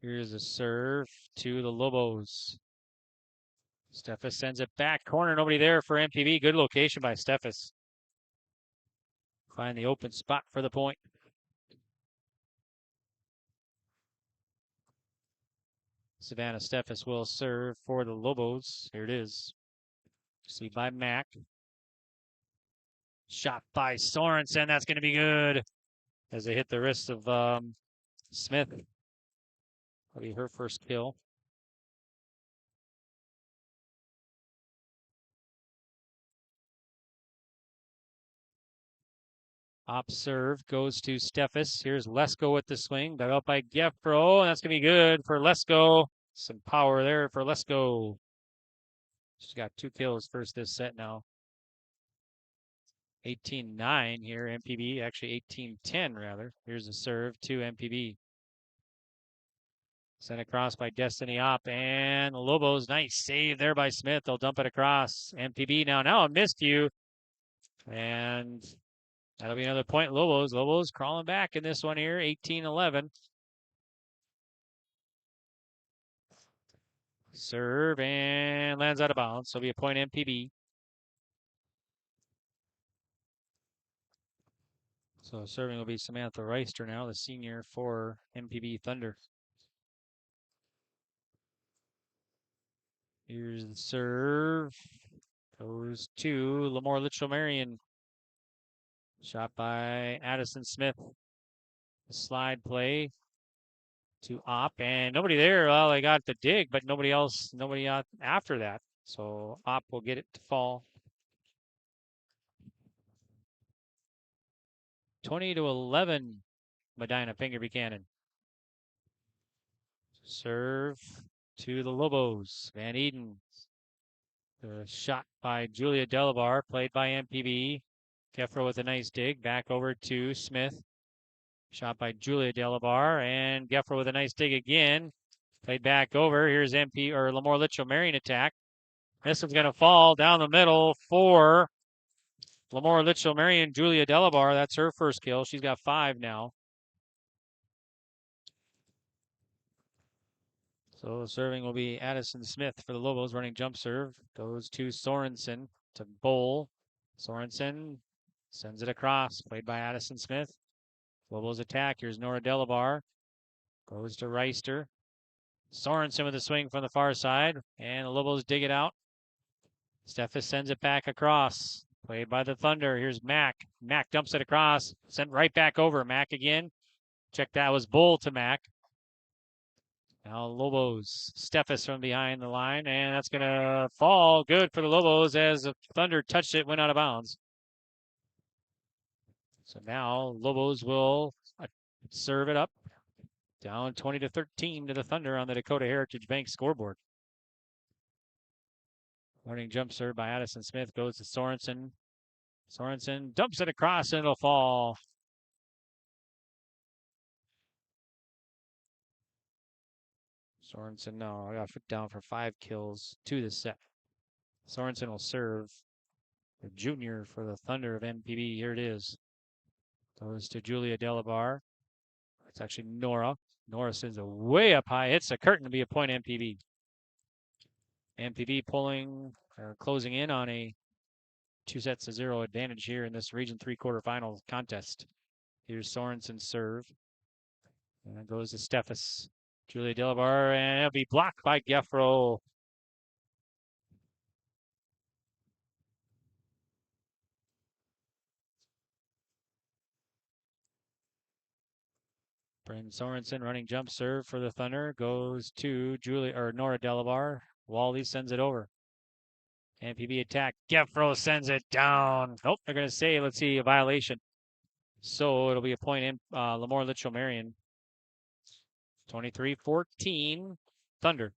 Here's a serve to the Lobos. Steffes sends it back. Corner, nobody there for MPB. Good location by Steffes. Find the open spot for the point. Savannah Steffes will serve for the Lobos. Here it is. See by Mack. Shot by Sorensen. That's going to be good. As they hit the wrist of Smith. That'll be her first kill. Op serve goes to Steffes. Here's Lesko with the swing. Dug out by Geffro. And that's going to be good for Lesko. Some power there for Lesko. She's got 2 kills first this set now. 18-9 here, MPB. Actually 18-10 rather. Here's a serve to MPB. Sent across by Destiny Op, and the Lobos, nice save there by Smith. They'll dump it across. MPB now a miscue, and that'll be another point. Lobos crawling back in this one here, 18-11. Serve and lands out of bounds, so it'll be a point MPB. So serving will be Samantha Reister now, the senior for MPB Thunder. Here's the serve. Goes to LaMoure-Litchville Marion. Shot by Addison Smith. The slide play to Opp. And nobody there. Well, they got the dig, but nobody out after that. So Opp will get it to fall. 20-11. Medina-Pingree Buchanan. Serve to the Lobos. Van Eden. The shot by Julia Delabar, played by MPB. Geffro with a nice dig. Back over to Smith. Shot by Julia Delabar. And Geffro with a nice dig again. Played back over. Here's LaMoure-Litchville Marion attack. This one's going to fall down the middle for LaMoure-Litchville Marion. Julia Delabar. That's her first kill. She's got 5 now. So the serving will be Addison Smith for the Lobos, running jump serve. Goes to Sorensen to Bowl. Sorensen sends it across, played by Addison Smith. Lobos attack. Here's Nora Delabar. Goes to Reister. Sorensen with a swing from the far side, and the Lobos dig it out. Steffes sends it back across, played by the Thunder. Here's Mack. Mack dumps it across, sent right back over. Mack again. Check that was Bowl to Mack. Now Lobos, Steffes from behind the line, and that's going to fall. Good for the Lobos as the Thunder touched it, went out of bounds. So now Lobos will serve it up. Down 20-13 to the Thunder on the Dakota Heritage Bank scoreboard. Running jump serve by Addison Smith goes to Sorensen. Sorensen dumps it across and it'll fall. Sorensen, no, I got down for 5 kills to the set. Sorensen will serve. The junior for the Thunder of MPB. Here it is. Goes to Julia Delabar. It's actually Nora. Nora sends it way up high. Hits the curtain to be a point MPB. MPB closing in on a 2-0 advantage here in this Region 3 quarterfinal contest. Here's Sorensen's serve. And it goes to Steffes. Julia Delabar, and it'll be blocked by Geffro. Bryn Sorensen running jump serve for the Thunder. Goes to Nora Delabar. Wally sends it over. MPB attack. Geffro sends it down. Nope, they're going to say, let's see, a violation. So it'll be a point in LaMoure-Litchville Marion. 23-14, Thunder.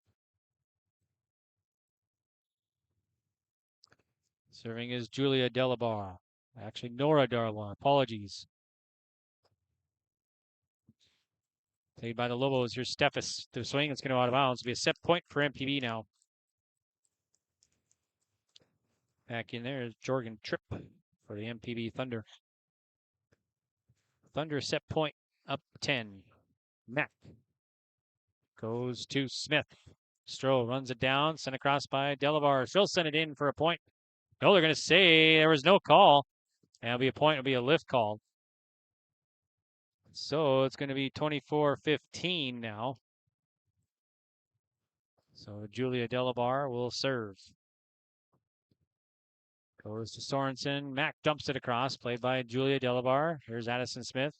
Serving is Julia Delabar. Actually, Nora Delabar. Apologies. Played by the Lobos. Here's Steffes. The swing. It's going to go out of bounds. It'll be a set point for MPB now. Back in there is Jorgen Tripp for the MPB Thunder. Thunder set point up 10. Mack goes to Smith. Stroh runs it down, sent across by Delabar. She'll send it in for a point. No, they're going to say there was no call. And it'll be a point. It'll be a lift call. So it's going to be 24-15 now. So Julia Delabar will serve. Goes to Sorensen. Mack dumps it across, played by Julia Delabar. Here's Addison Smith.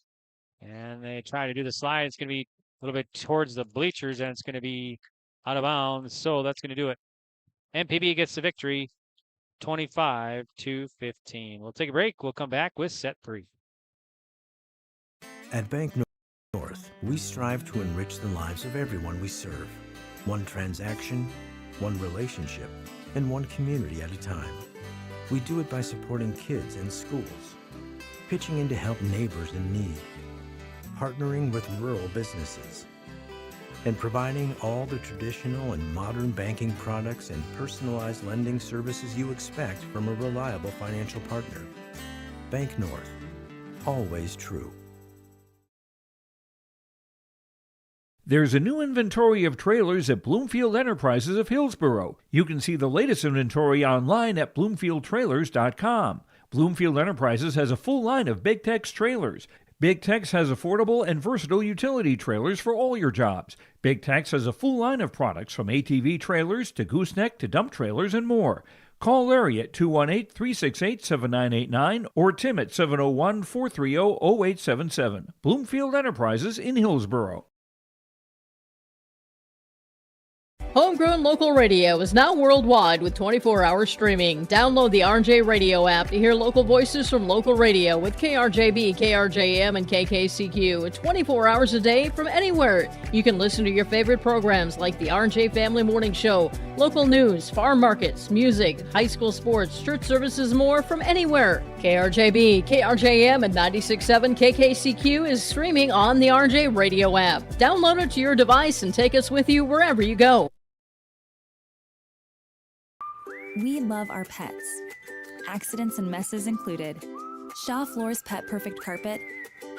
And they try to do the slide. It's going to be a little bit towards the bleachers, and it's going to be out of bounds. So that's going to do it. MPB gets the victory, 25-15. We'll take a break. We'll come back with set 3. At Bank North, we strive to enrich the lives of everyone we serve. One transaction, one relationship, and one community at a time. We do it by supporting kids and schools, pitching in to help neighbors in need, partnering with rural businesses, and providing all the traditional and modern banking products and personalized lending services you expect from a reliable financial partner. Bank North, always true. There's a new inventory of trailers at Bloomfield Enterprises of Hillsboro. You can see the latest inventory online at bloomfieldtrailers.com. Bloomfield Enterprises has a full line of Big Tex trailers. Big Tex has affordable and versatile utility trailers for all your jobs. Big Tex has a full line of products from ATV trailers to gooseneck to dump trailers and more. Call Larry at 218-368-7989 or Tim at 701-430-0877. Bloomfield Enterprises in Hillsboro. Homegrown local radio is now worldwide with 24-hour streaming. Download the RJ Radio app to hear local voices from local radio with KRJB, KRJM, and KKCQ 24 hours a day from anywhere. You can listen to your favorite programs like the RJ Family Morning Show, local news, farm markets, music, high school sports, church services, more from anywhere. KRJB, KRJM, and 96.7 KKCQ is streaming on the RJ Radio app. Download it to your device and take us with you wherever you go. We love our pets, accidents and messes included. Shaw Floor's Pet Perfect Carpet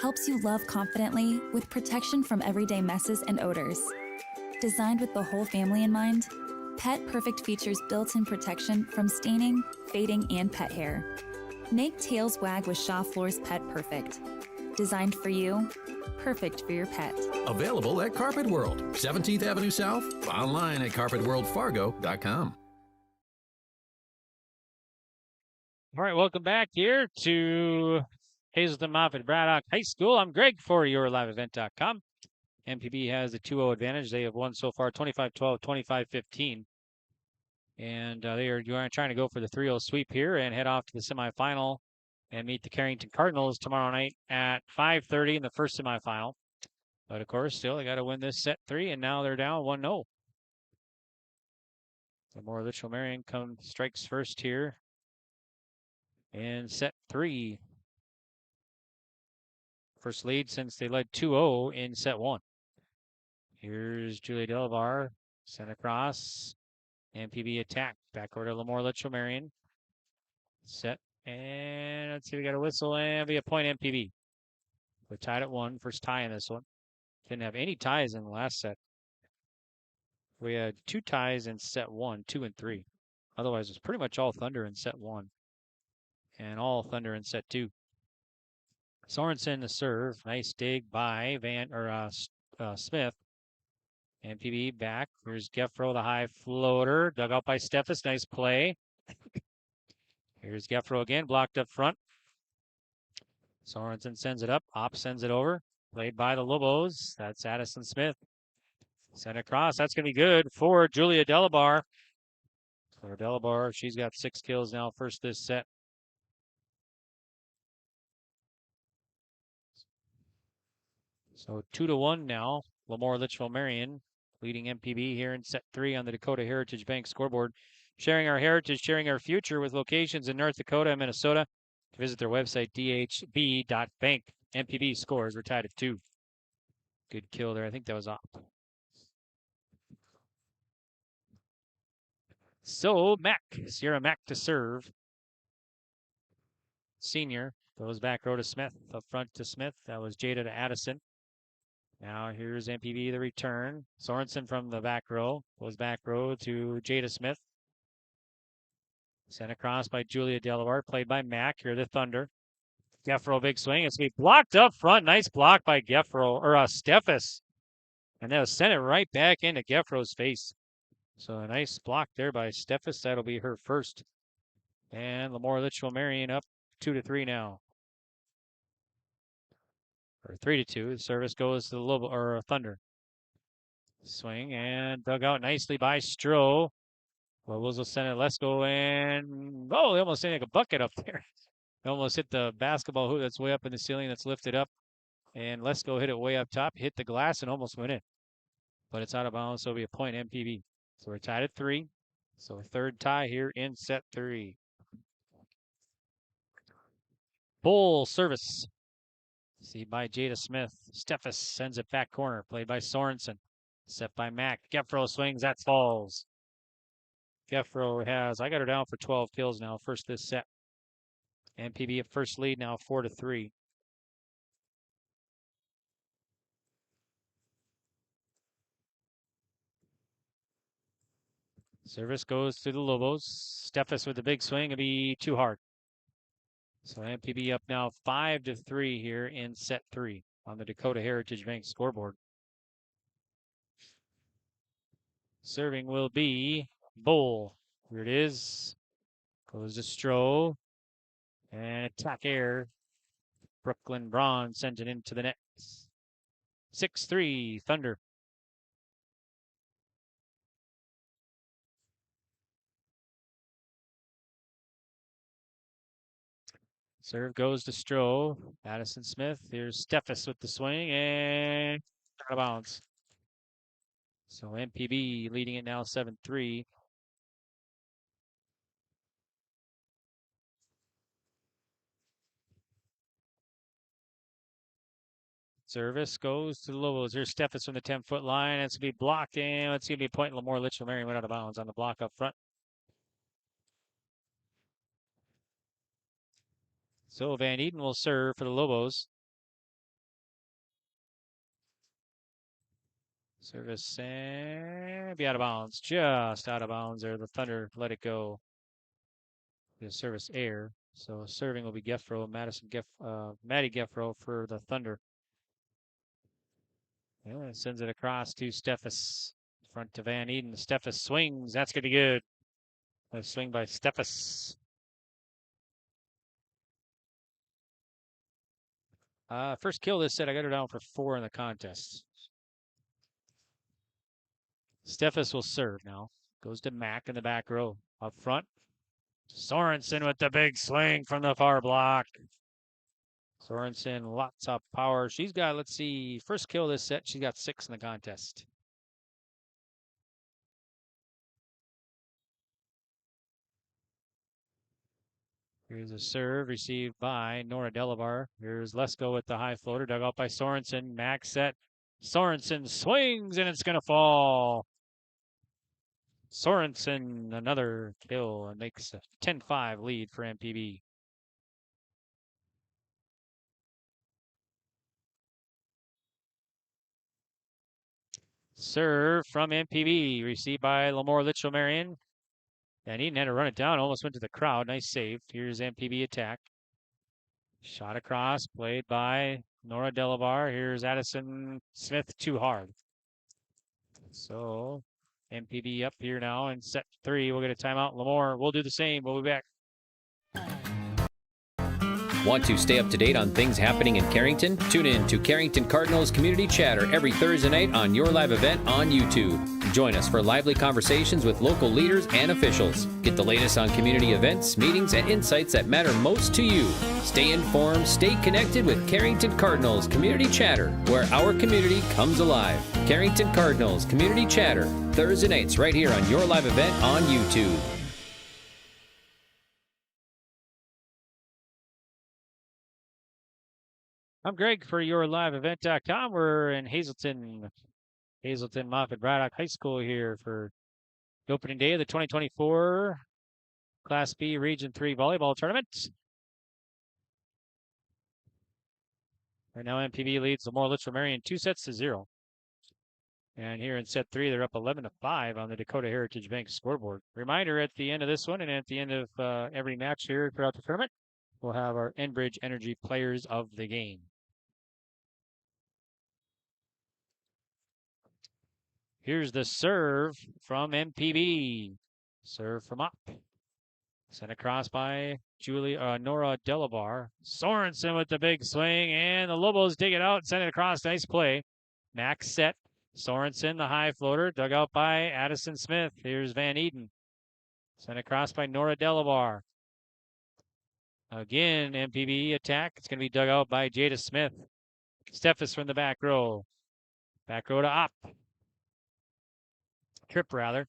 helps you love confidently with protection from everyday messes and odors. Designed with the whole family in mind, Pet Perfect features built-in protection from staining, fading, and pet hair. Make tails wag with Shaw Floor's Pet Perfect. Designed for you, perfect for your pet. Available at Carpet World, 17th Avenue South, online at carpetworldfargo.com. All right, welcome back here to Hazelton Moffett Braddock High School. I'm Greg for YourLiveEvent.com. MPB has the 2-0 advantage. They have won so far 25-12, 25-15. And they are trying to go for the 3-0 sweep here and head off to the semifinal and meet the Carrington Cardinals tomorrow night at 5:30 in the first semifinal. But, of course, still they got to win this set 3, and now they're down 1-0. LaMoure-Litchville Marion strikes first here. In set 3. First lead since they led 2-0 in set 1. Here's Julia Delavar. Sent across. MPB attack. Backcourt to LaMoure-Litchville, Marion. Set. And let's see, we got a whistle and be a point MPB. We're tied at 1. First tie in this one. Didn't have any ties in the last set. We had 2 ties in set 1, 2 and 3. Otherwise, it's pretty much all Thunder in set 1. And all Thunder in set 2. Sorensen to serve. Nice dig by Smith. MPB back. Here's Geffro, the high floater. Dug out by Steffes. Nice play. Here's Geffro again. Blocked up front. Sorensen sends it up. Opp sends it over. Played by the Lobos. That's Addison Smith. Sent across. That's going to be good for Julia Delabar. For Delabar, she's got 6 kills now, first this set. So 2-1 now. LaMoure-Litchville Marion leading MPB here in set 3 on the Dakota Heritage Bank scoreboard. Sharing our heritage, sharing our future with locations in North Dakota and Minnesota. Visit their website, dhb.bank. MPB scores. We're tied at 2. Good kill there. I think that was Opp. So Sierra Mack to serve. Senior goes back row to Smith, up front to Smith. That was Jada to Addison. Now here's MPB, the return. Sorensen from the back row. Goes back row to Jada Smith. Sent across by Julia Delavar. Played by Mack. Here the Thunder. Geffro, big swing. It's going to be blocked up front. Nice block by Steffes. And they'll send it right back into Geffro's face. So a nice block there by Steffes. That'll be her first. And LaMoure-Litchville Marion up 2-3 now. Or 3-2. The service goes to the Thunder. Swing and dug out nicely by Stroh. Lobos will send it. Lesko and they almost hit like a bucket up there. They almost hit the basketball hoop that's way up in the ceiling that's lifted up. And Lesko hit it way up top, hit the glass and almost went in. But it's out of bounds, so it'll be a point MPB. So we're tied at 3. So a third tie here in set 3. Bull service. See by Jada Smith. Steffes sends it back corner. Played by Sorensen. Set by Mack. Geffro swings. That falls. Geffro I got her down for 12 kills now. First this set. MPB at first lead now 4-3. Service goes to the Lobos. Steffes with the big swing. It'll be too hard. So MPB up now 5-3 here in set 3 on the Dakota Heritage Bank scoreboard. Serving will be Bull. Here it is. Goes to Stroh. And attack air. Brooklyn Braun sends it into the net. 6-3 Thunder. Serve goes to Stroh. Addison Smith. Here's Steffes with the swing and out of bounds. So MPB leading it now 7-3. Service goes to the Lobos. Here's Steffes from the 10-foot line. It's going to be blocked, and it's going to be a point. LaMoure-Litchville Marion went out of bounds on the block up front. So Van Eden will serve for the Lobos. Service and be out of bounds. Just out of bounds there. The Thunder let it go. The service air. So serving will be Geffro, Maddie Geffro for the Thunder. Yeah, sends it across to Steffes. Front to Van Eden. Steffes swings. That's going to be good. A swing by Steffes. First kill this set. I got her down for 4 in the contest. Steffes will serve now. Goes to Mack in the back row. Up front. Sorensen with the big swing from the far block. Sorensen, lots of power. She's got, let's see, first kill this set. She's got 6 in the contest. Here's a serve received by Nora Delavar. Here's Lesko with the high floater. Dug out by Sorensen. Mack set. Sorensen swings, and it's going to fall. Sorensen, another kill, and makes a 10-5 lead for MPB. Serve from MPB, received by LaMoure-Litchville Marion. And Eden had to run it down, almost went to the crowd. Nice save. Here's MPB attack. Shot across, played by Nora Delabar. Here's Addison Smith, too hard. So MPB up here now in set 3. We'll get a timeout. LaMoure will do the same. We'll be back. Want to stay up to date on things happening in Carrington? Tune in to Carrington Cardinals Community Chatter every Thursday night on your live event on YouTube. Join us for lively conversations with local leaders and officials. Get the latest on community events, meetings, and insights that matter most to you. Stay informed, stay connected with Carrington Cardinals Community Chatter, where our community comes alive. Carrington Cardinals Community Chatter, Thursday nights right here on your live event on YouTube. I'm Greg for YourLiveEvent.com. We're in Hazelton, Moffett Braddock High School here for the opening day of the 2024 Class B Region 3 Volleyball Tournament. Right now, MPB leads LaMoure-Litchville Marion 2-0. And here in set 3, they're up 11-5 on the Dakota Heritage Bank scoreboard. Reminder at the end of this one and at the end of every match here throughout the tournament, we'll have our Enbridge Energy Players of the Game. Here's the serve from MPB. Serve from up. Sent across by Nora Delabar. Sorensen with the big swing, and the Lobos dig it out and send it across. Nice play. Max set. Sorensen, the high floater, dug out by Addison Smith. Here's Van Eden. Sent across by Nora Delabar. Again, MPB attack. It's going to be dug out by Jada Smith. Steffes from the back row. Back row to up. Trip, rather.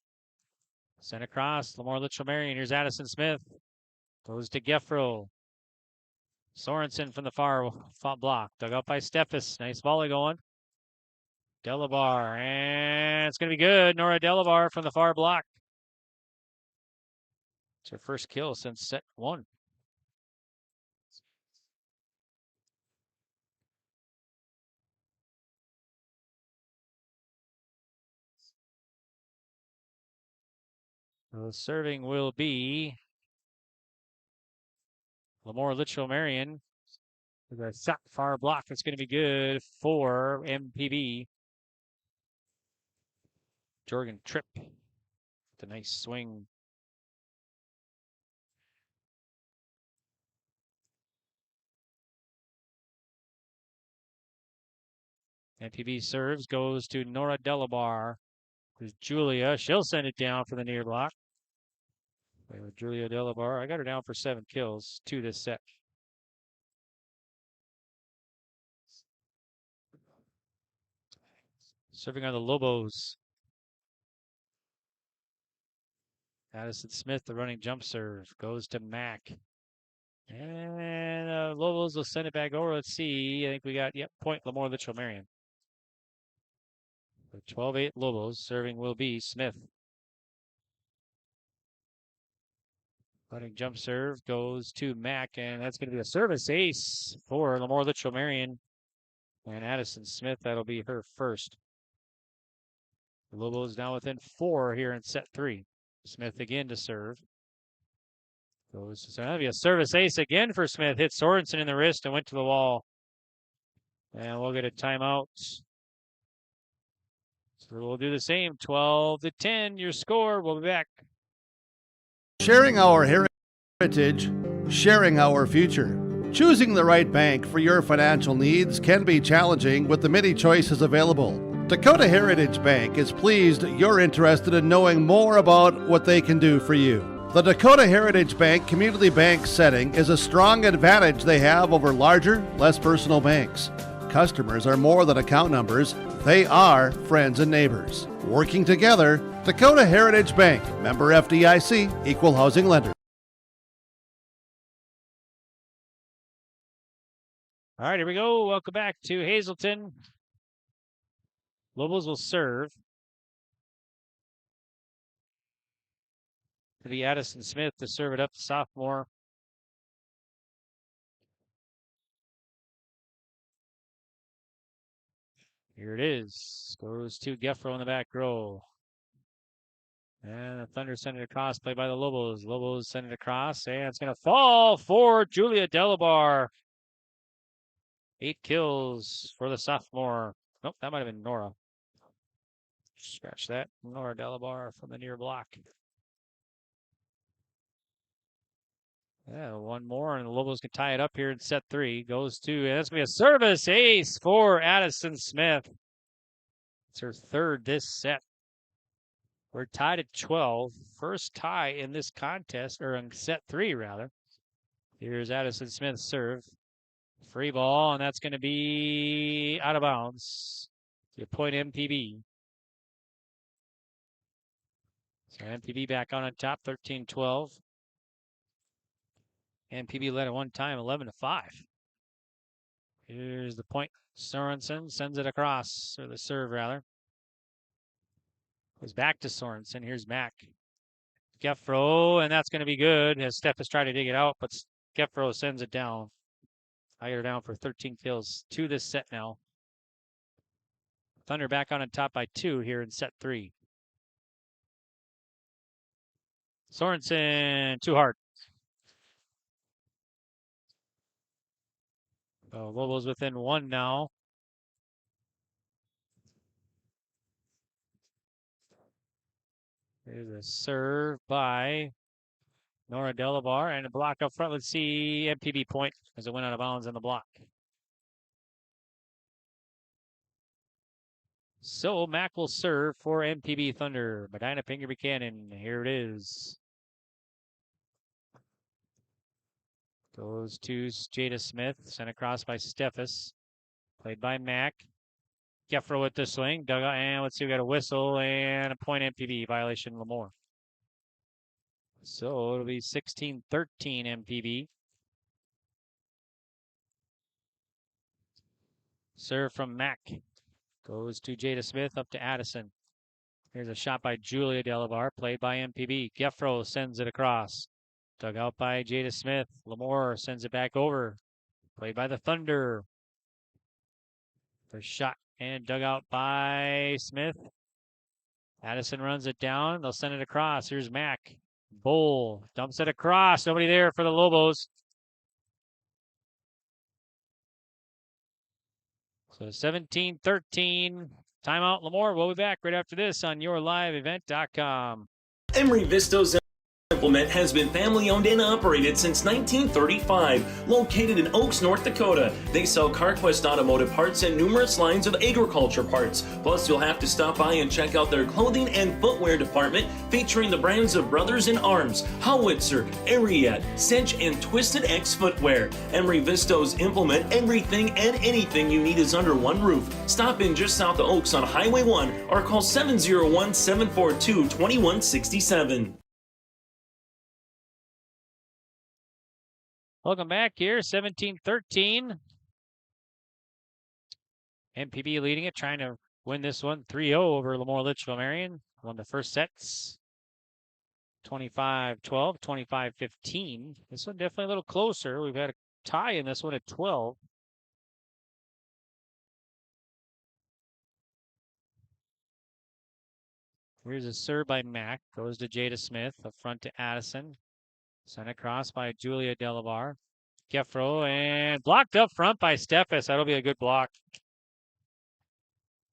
Sent across. LaMoure-Litchville Marion. Here's Addison Smith. Goes to Geffro. Sorensen from the far block. Dug out by Steffes. Nice volley going. Delabar. And it's going to be good. Nora Delabar from the far block. It's her first kill since set 1. So serving will be LaMoure-Litchville Marion. With a shot far block, that's going to be good for MPB. Jorgen Tripp with a nice swing. MPB serves, goes to Nora Delabar. There's Julia. She'll send it down for the near block. Julia Delabar. I got her down for 7 kills, 2 this set. Serving on the Lobos. Addison Smith, the running jump serve, goes to Mack. And Lobos will send it back over. Let's see. I think we got, point LaMoure-Litchville Marion. 12-8 Lobos. Serving will be Smith. Running jump serve goes to Mack, and that's going to be a service ace for LaMoure-Litchville Marion. And Addison Smith, that'll be her first. The Lobos now within 4 here in set 3. Smith again to serve. So that'll be a service ace again for Smith. Hit Sorensen in the wrist and went to the wall. And we'll get a timeout. So we'll do the same. 12-10, your score. We'll be back. Sharing our heritage, sharing our future. Choosing the right bank for your financial needs can be challenging with the many choices available. Dakota Heritage Bank is pleased you're interested in knowing more about what they can do for you. The Dakota Heritage Bank community bank setting is a strong advantage they have over larger, less personal banks. Customers are more than account numbers, they are friends and neighbors. Working together, Dakota Heritage Bank, member FDIC, equal housing lender. All right, here we go. Welcome back to Hazelton. Lobos will serve. To be Addison Smith to serve it up, the sophomore. Here it is. Goes to Geffro in the back row. And the Thunder send it across, played by the Lobos. Lobos send it across, and it's going to fall for Julia Delabar. 8 kills for the sophomore. Nope, that might have been Nora. Scratch that. Nora Delabar from the near block. Yeah, one more, and the Lobos can tie it up here in set 3. Goes to, and that's going to be a service ace for Addison Smith. It's her third this set. We're tied at 12. First tie in this contest, or in set 3, rather. Here's Addison Smith's serve. Free ball, and that's going to be out of bounds. Your point MPB. So MPB back on top, 13-12. MPB led at one time, 11-5. Here's the point. Sorensen sends it across, or the serve, rather. Goes back to Sorensen. Here's Mack. Geffro, and that's going to be good as Steph has tried to dig it out, but Geffro sends it down. I get her down for 13 kills. 2 this set now. Thunder back on top by 2 here in set 3. Sorensen, too hard. Oh, Lobos within 1 now. There's a serve by Nora Delabar and a block up front. Let's see MPB point as it went out of bounds on the block. So Mack will serve for MPB Thunder. Medina-Pingree Buchanan. Here it is. Goes to Jada Smith. Sent across by Steffes. Played by Mack. Geffro with the swing. Dug out, and let's see, we got a whistle and a point MPB violation LaMoure. So it'll be 16-13 MPB. Serve from Mack. Goes to Jada Smith, up to Addison. Here's a shot by Julia Delabar, played by MPB. Geffro sends it across. Dug out by Jada Smith. LaMoure sends it back over. Played by the Thunder. First shot and dug out by Smith. Addison runs it down. They'll send it across. Here's Mack. Bowl dumps it across. Nobody there for the Lobos. So 17-13. Timeout, LaMoure. We'll be back right after this on yourliveevent.com. Emery Visto's Implement has been family owned and operated since 1935. Located in Oaks, North Dakota, they sell CarQuest automotive parts and numerous lines of agriculture parts. Plus, you'll have to stop by and check out their clothing and footwear department featuring the brands of Brothers in Arms, Howitzer, Ariat, Cinch, and Twisted X Footwear. Emery Visto's Implement, everything and anything you need is under one roof. Stop in just south of Oaks on Highway 1 or call 701-742-2167. Welcome back here, 17-13. MPB leading it, trying to win this one 3-0 over LaMoure-Litchville Marion. Won the first sets. 25-12, 25-15. This one definitely a little closer. We've had a tie in this one at 12. Here's a serve by Mack. Goes to Jada Smith, up front to Addison. Sent across by Julia Delabar. Geffro, and blocked up front by Steffes. That'll be a good block.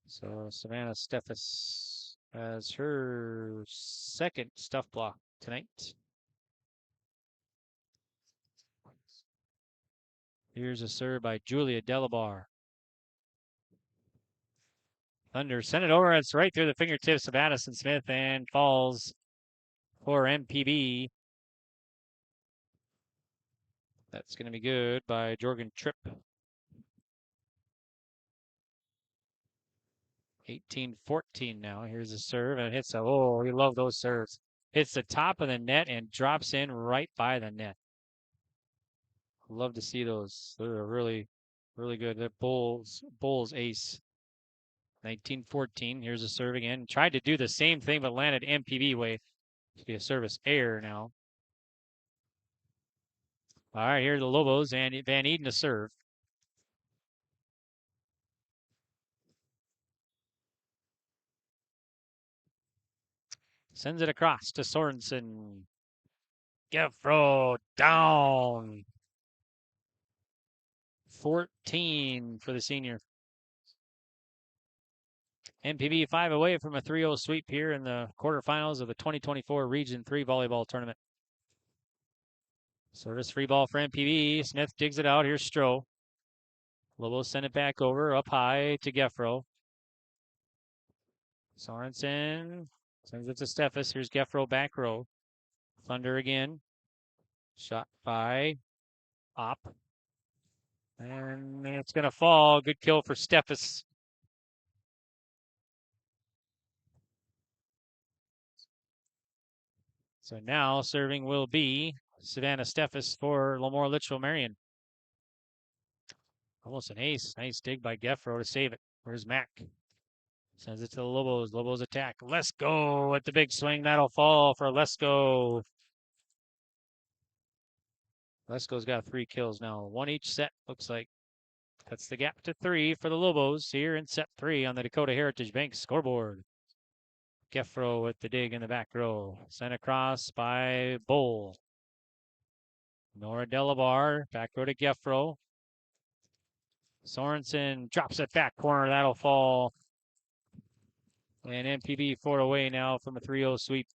So Savannah Steffes has her second stuff block tonight. Here's a serve by Julia Delabar. Thunder sent it over. It's right through the fingertips of Addison Smith and falls for MPB. That's going to be good by Jorgen Tripp. 18-14 now. Here's a serve and it hits. Oh, we love those serves. Hits the top of the net and drops in right by the net. Love to see those. They're really, really good. They're Bulls ace 19-14. Here's a serve again. Tried to do the same thing, but landed MPB way. Should be a service error now. All right, here are the Lobos, and Van Eden to serve. Sends it across to Sorensen. Gefro down. 14 for the senior. MPB 5 away from a 3-0 sweep here in the quarterfinals of the 2024 Region 3 volleyball tournament. Service free ball for MPB. Smith digs it out. Here's Stroh. Lobos send it back over, up high to Gefro. Sorensen sends it to Steffes. Here's Gefro back row. Thunder again. Shot by Opp. And it's going to fall. Good kill for Steffes. So now serving will be Savannah Steffes for LaMoure-Litchville Marion. Almost an ace. Nice dig by Gefro to save it. Where's Mack? Sends it to the Lobos. Lobos attack. Let's go at the big swing. That'll fall for Lesko. Lesko's got 3 kills now. 1 each set, looks like. Cuts the gap to 3 for the Lobos here in set 3 on the Dakota Heritage Bank scoreboard. Gefro with the dig in the back row. Sent across by Bowl. Nora Delabar, back row to Gefro. Sorensen drops it back corner. That'll fall. And MPB 4 away now from a 3-0 sweep.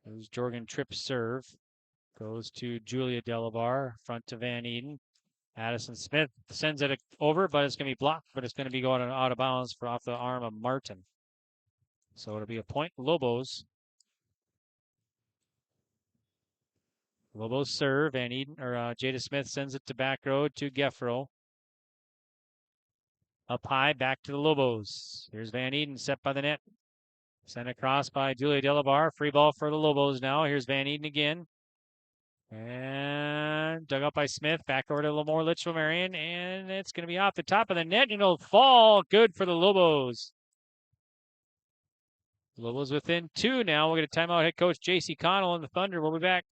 There's Jorgen Tripp's serve. Goes to Julia Delabar, front to Van Eden. Addison Smith sends it over, but it's going to be blocked, but it's going to be going out of bounds for off the arm of Martin. So it'll be a point Lobos. Lobos serve. Van Eden or Jada Smith sends it to back row to Gefro. Up high, back to the Lobos. Here's Van Eden set by the net. Sent across by Julia Delabar. Free ball for the Lobos now. Here's Van Eden again. And dug up by Smith. Back over to LaMoure-Litchville Marion. And it's going to be off the top of the net. And it'll fall. Good for the Lobos. Lobos within 2 now. We'll get a timeout. Head coach J.C. Connell and the Thunder. We'll be back.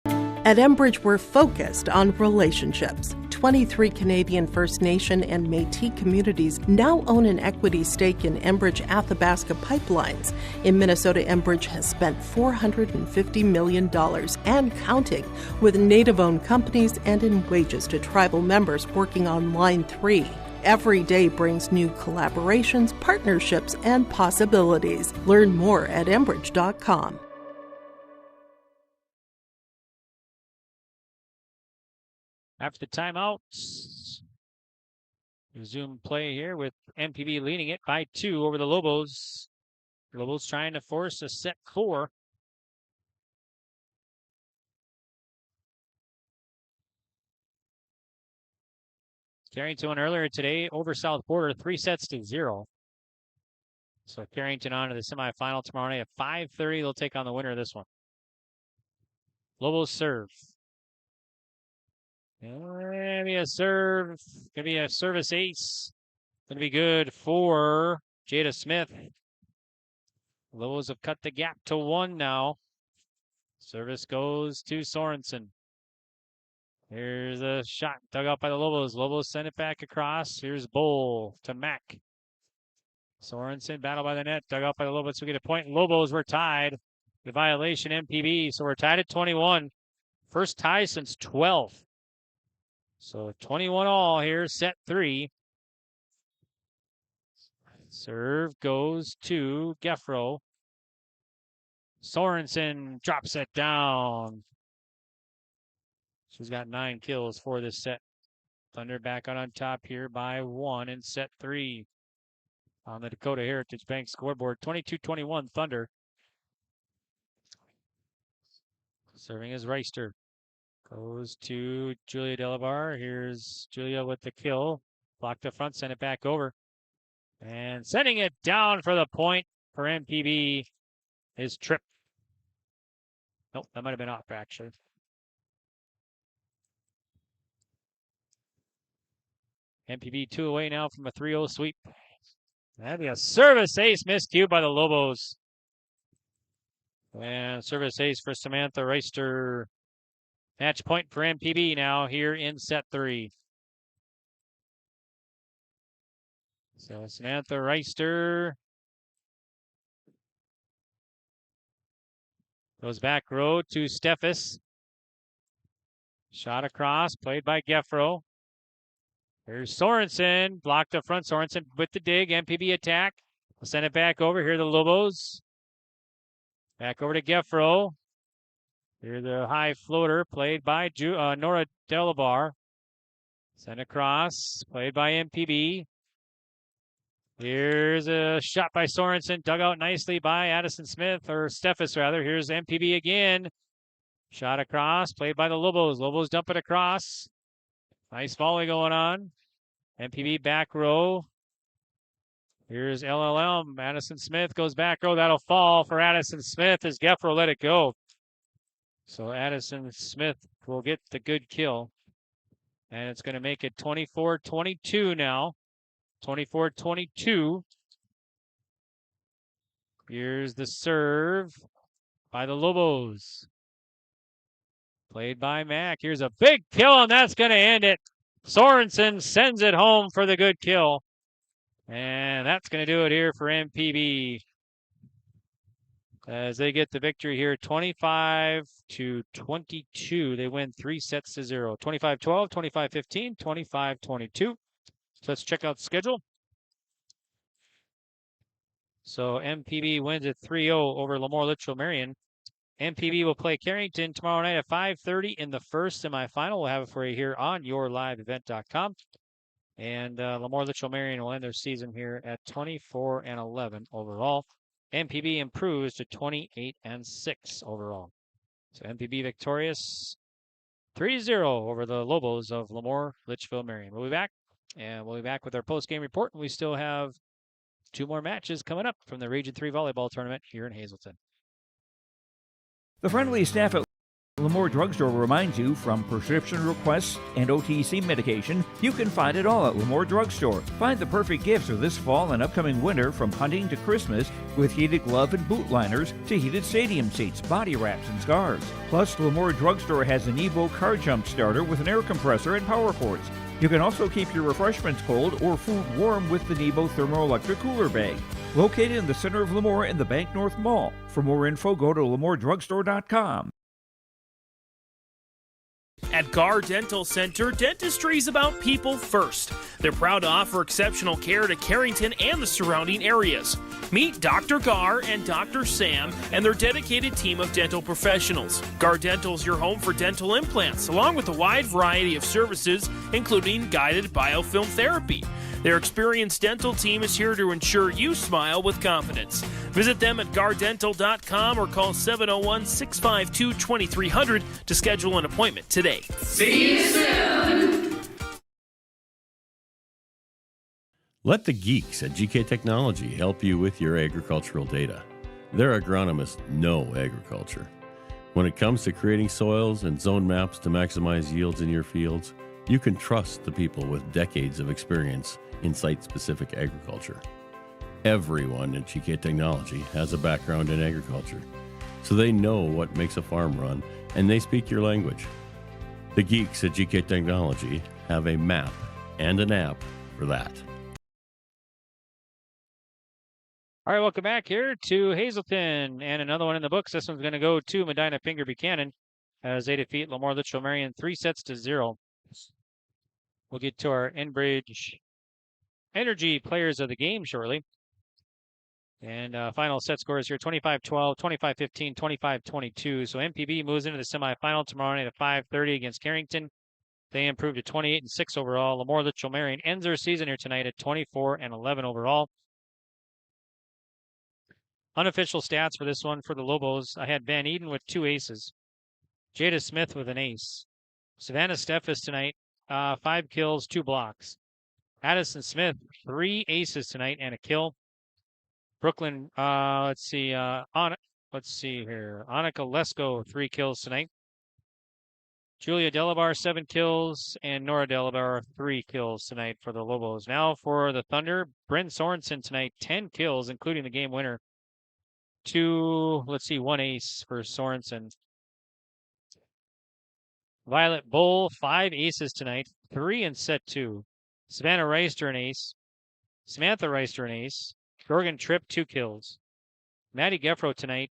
At Enbridge, we're focused on relationships. 23 Canadian First Nation and Métis communities now own an equity stake in Enbridge Athabasca Pipelines. In Minnesota, Enbridge has spent $450 million and counting with Native-owned companies and in wages to tribal members working on Line 3. Every day brings new collaborations, partnerships, and possibilities. Learn more at Enbridge.com. After the timeout, resume play here with MPB leading it by 2 over the Lobos. Lobos trying to force a set 4. Carrington won earlier today over South Border, 3-0. So Carrington on to the semifinal tomorrow night at 5:30. They'll take on the winner of this one. Lobos serve. Maybe a serve. Gonna be a service ace. Gonna be good for Jada Smith. Lobos have cut the gap to 1 now. Service goes to Sorensen. Here's a shot dug out by the Lobos. Lobos send it back across. Here's Bowl to Mack. Sorensen battle by the net. Dug out by the Lobos. We get a point. Lobos were tied. The violation MPB. So we're tied at 21. First tie since 12. So 21 all here, set 3. Serve goes to Gefro. Sorensen drops it down. She's got 9 kills for this set. Thunder back on top here by 1 in set 3. On the Dakota Heritage Bank scoreboard, 22-21 Thunder. Serving is Reister. Goes to Julia Delabar. Here's Julia with the kill. Block the front, send it back over. And sending it down for the point for MPB is Tripp. Nope, that might have been off, actually. MPB 2 away now from a 3-0 sweep. That'd be a service ace miscue by the Lobos. And service ace for Samantha Reister. Match point for MPB now here in set 3. So Samantha Reister goes back row to Steffes. Shot across, played by Geffro. Here's Sorensen, blocked up front. Sorensen with the dig, MPB attack. We'll send it back over. Here are the Lobos. Back over to Geffro. Here's the high floater, played by Nora Delabar. Sent across, played by MPB. Here's a shot by Sorensen, dug out nicely by Addison Smith, or Steffes rather. Here's MPB again. Shot across, played by the Lobos. Lobos dump it across. Nice volley going on. MPB back row. Here's LLM. Addison Smith goes back row. That'll fall for Addison Smith as Geffro let it go. So Addison Smith will get the good kill. And it's going to make it 24-22 now. 24-22. Here's the serve by the Lobos. Played by Mack. Here's a big kill, and that's going to end it. Sorensen sends it home for the good kill. And that's going to do it here for MPB. As they get the victory here, 25-22. They win 3 sets to 0. 25-12, 25-15, 25-22. So let's check out the schedule. So MPB wins at 3-0 over LaMoure-Litchville Marion. MPB will play Carrington tomorrow night at 5:30 in the first semifinal. We'll have it for you here on yourliveevent.com. And LaMoure-Litchville Marion will end their season here at 24-11 overall. MPB improves to 28-6 overall. So MPB victorious 3-0 over the Lobos of LaMoure-Litchville Marion. We'll be back, and we'll be back with our post-game report. And we still have 2 more matches coming up from the Region 3 volleyball tournament here in Hazleton. The friendly staff at LaMoure Drugstore reminds you, from prescription requests and OTC medication, you can find it all at LaMoure Drugstore. Find the perfect gifts for this fall and upcoming winter, from hunting to Christmas, with heated glove and boot liners to heated stadium seats, body wraps, and scarves. Plus, LaMoure Drugstore has an Evo car jump starter with an air compressor and power cords. You can also keep your refreshments cold or food warm with the Nebo thermoelectric cooler bag. Located in the center of LaMoure in the Bank North Mall. For more info, go to LaMourDrugstore.com. At Gar Dental Center, dentistry is about people first. They're proud to offer exceptional care to Carrington and the surrounding areas. Meet Dr. Gar and Dr. Sam and their dedicated team of dental professionals. Gar Dental is your home for dental implants, along with a wide variety of services, including guided biofilm therapy. Their experienced dental team is here to ensure you smile with confidence. Visit them at gardental.com or call 701-652-2300 to schedule an appointment today. See you soon! Let the geeks at GK Technology help you with your agricultural data. Their agronomists know agriculture. When it comes to creating soils and zone maps to maximize yields in your fields, you can trust the people with decades of experience in site-specific agriculture. Everyone at GK Technology has a background in agriculture, so they know what makes a farm run, and they speak your language. The geeks at GK Technology have a map and an app for that. All right, welcome back here to Hazleton, and another one in the books. This one's going to go to Medina-Pingree Buchanan as they defeat LaMoure-Litchville Marion 3-0. We'll get to our Enbridge Energy players of the game shortly. And final set scores here, 25-12, 25-15, 25-22. So MPB moves into the semifinal tomorrow night at 5:30 against Carrington. They improved to 28-6 overall. LaMoure-Litchville Marion ends their season here tonight at 24-11 overall. Unofficial stats for this one for the Lobos. I had Van Eden with 2 aces. Jada Smith with an ace. Savannah Steffes tonight, 5 kills, 2 blocks. Addison Smith, 3 aces tonight and a kill. Brooklyn, let's see here. Annika Lesko, 3 kills tonight. Julia Delabar, 7 kills, and Nora Delabar, 3 kills tonight for the Lobos. Now for the Thunder, Bryn Sorensen tonight, 10 kills, including the game winner. 1 ace for Sorensen. Violet Bull, 5 aces tonight, 3 in set 2. Savannah Reister, an ace. Samantha Reister, an ace. Jorgen Tripp, 2 kills. Maddie Geffro tonight,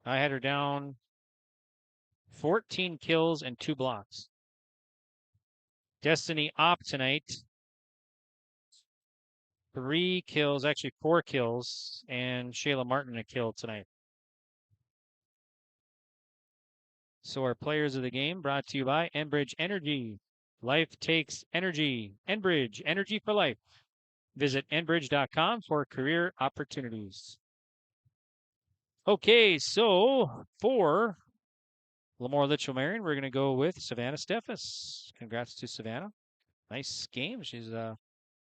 I had her down 14 kills and 2 blocks. Destiny Opp tonight, 3 kills, actually 4 kills, and Shayla Martin a kill tonight. So our players of the game brought to you by Enbridge Energy. Life takes energy. Enbridge, energy for life. Visit enbridge.com for career opportunities. Okay, so for LaMoure-Litchville Marion, we're going to go with Savannah Steffes. Congrats to Savannah. Nice game. She's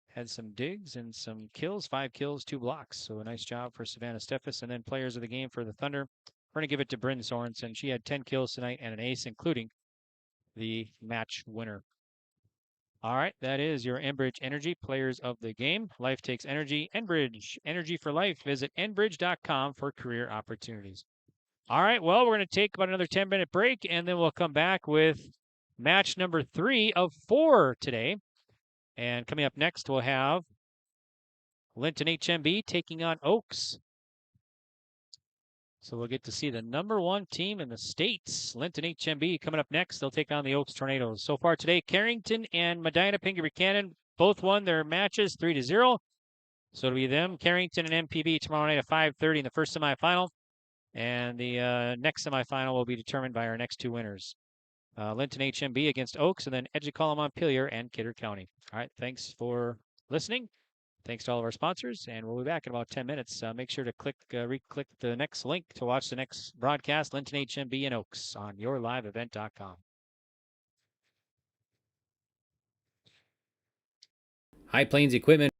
had some digs and some kills, 5 kills, 2 blocks. So a nice job for Savannah Steffes. And then players of the game for the Thunder, we're going to give it to Bryn Sorensen. She had 10 kills tonight and an ace, including the match winner. All right, that is your Enbridge Energy players of the game. Life takes energy. Enbridge, energy for life. Visit enbridge.com for career opportunities. All right, well, we're going to take about another 10-minute break, and then we'll come back with match number 3 of 4 today. And coming up next, we'll have Linton HMB taking on Oaks. So we'll get to see the number 1 team in the States, Linton HMB, coming up next. They'll take on the Oaks Tornadoes. So far today, Carrington and Medina-Pingree Buchanan both won their matches 3-0. So it'll be them, Carrington and MPB tomorrow night at 5:30 in the first semifinal. And the next semifinal will be determined by our next 2 winners. Linton HMB against Oaks, and then Edgecola Montpelier and Kidder County. All right, thanks for listening. Thanks to all of our sponsors, and we'll be back in about 10 minutes. Make sure to re-click the next link to watch the next broadcast, Linton HMB and Oaks, on yourliveevent.com. High Plains Equipment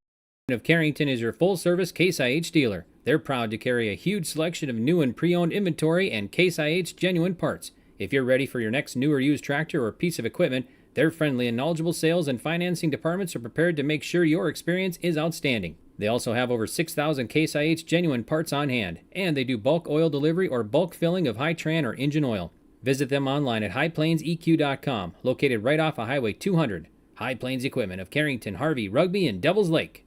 of Carrington is your full-service Case IH dealer. They're proud to carry a huge selection of new and pre-owned inventory and Case IH genuine parts. If you're ready for your next new or used tractor or piece of equipment, their friendly and knowledgeable sales and financing departments are prepared to make sure your experience is outstanding. They also have over 6,000 Case IH genuine parts on hand, and they do bulk oil delivery or bulk filling of Hi-Tran or engine oil. Visit them online at highplainseq.com, located right off of Highway 200. High Plains Equipment of Carrington, Harvey, Rugby, and Devils Lake.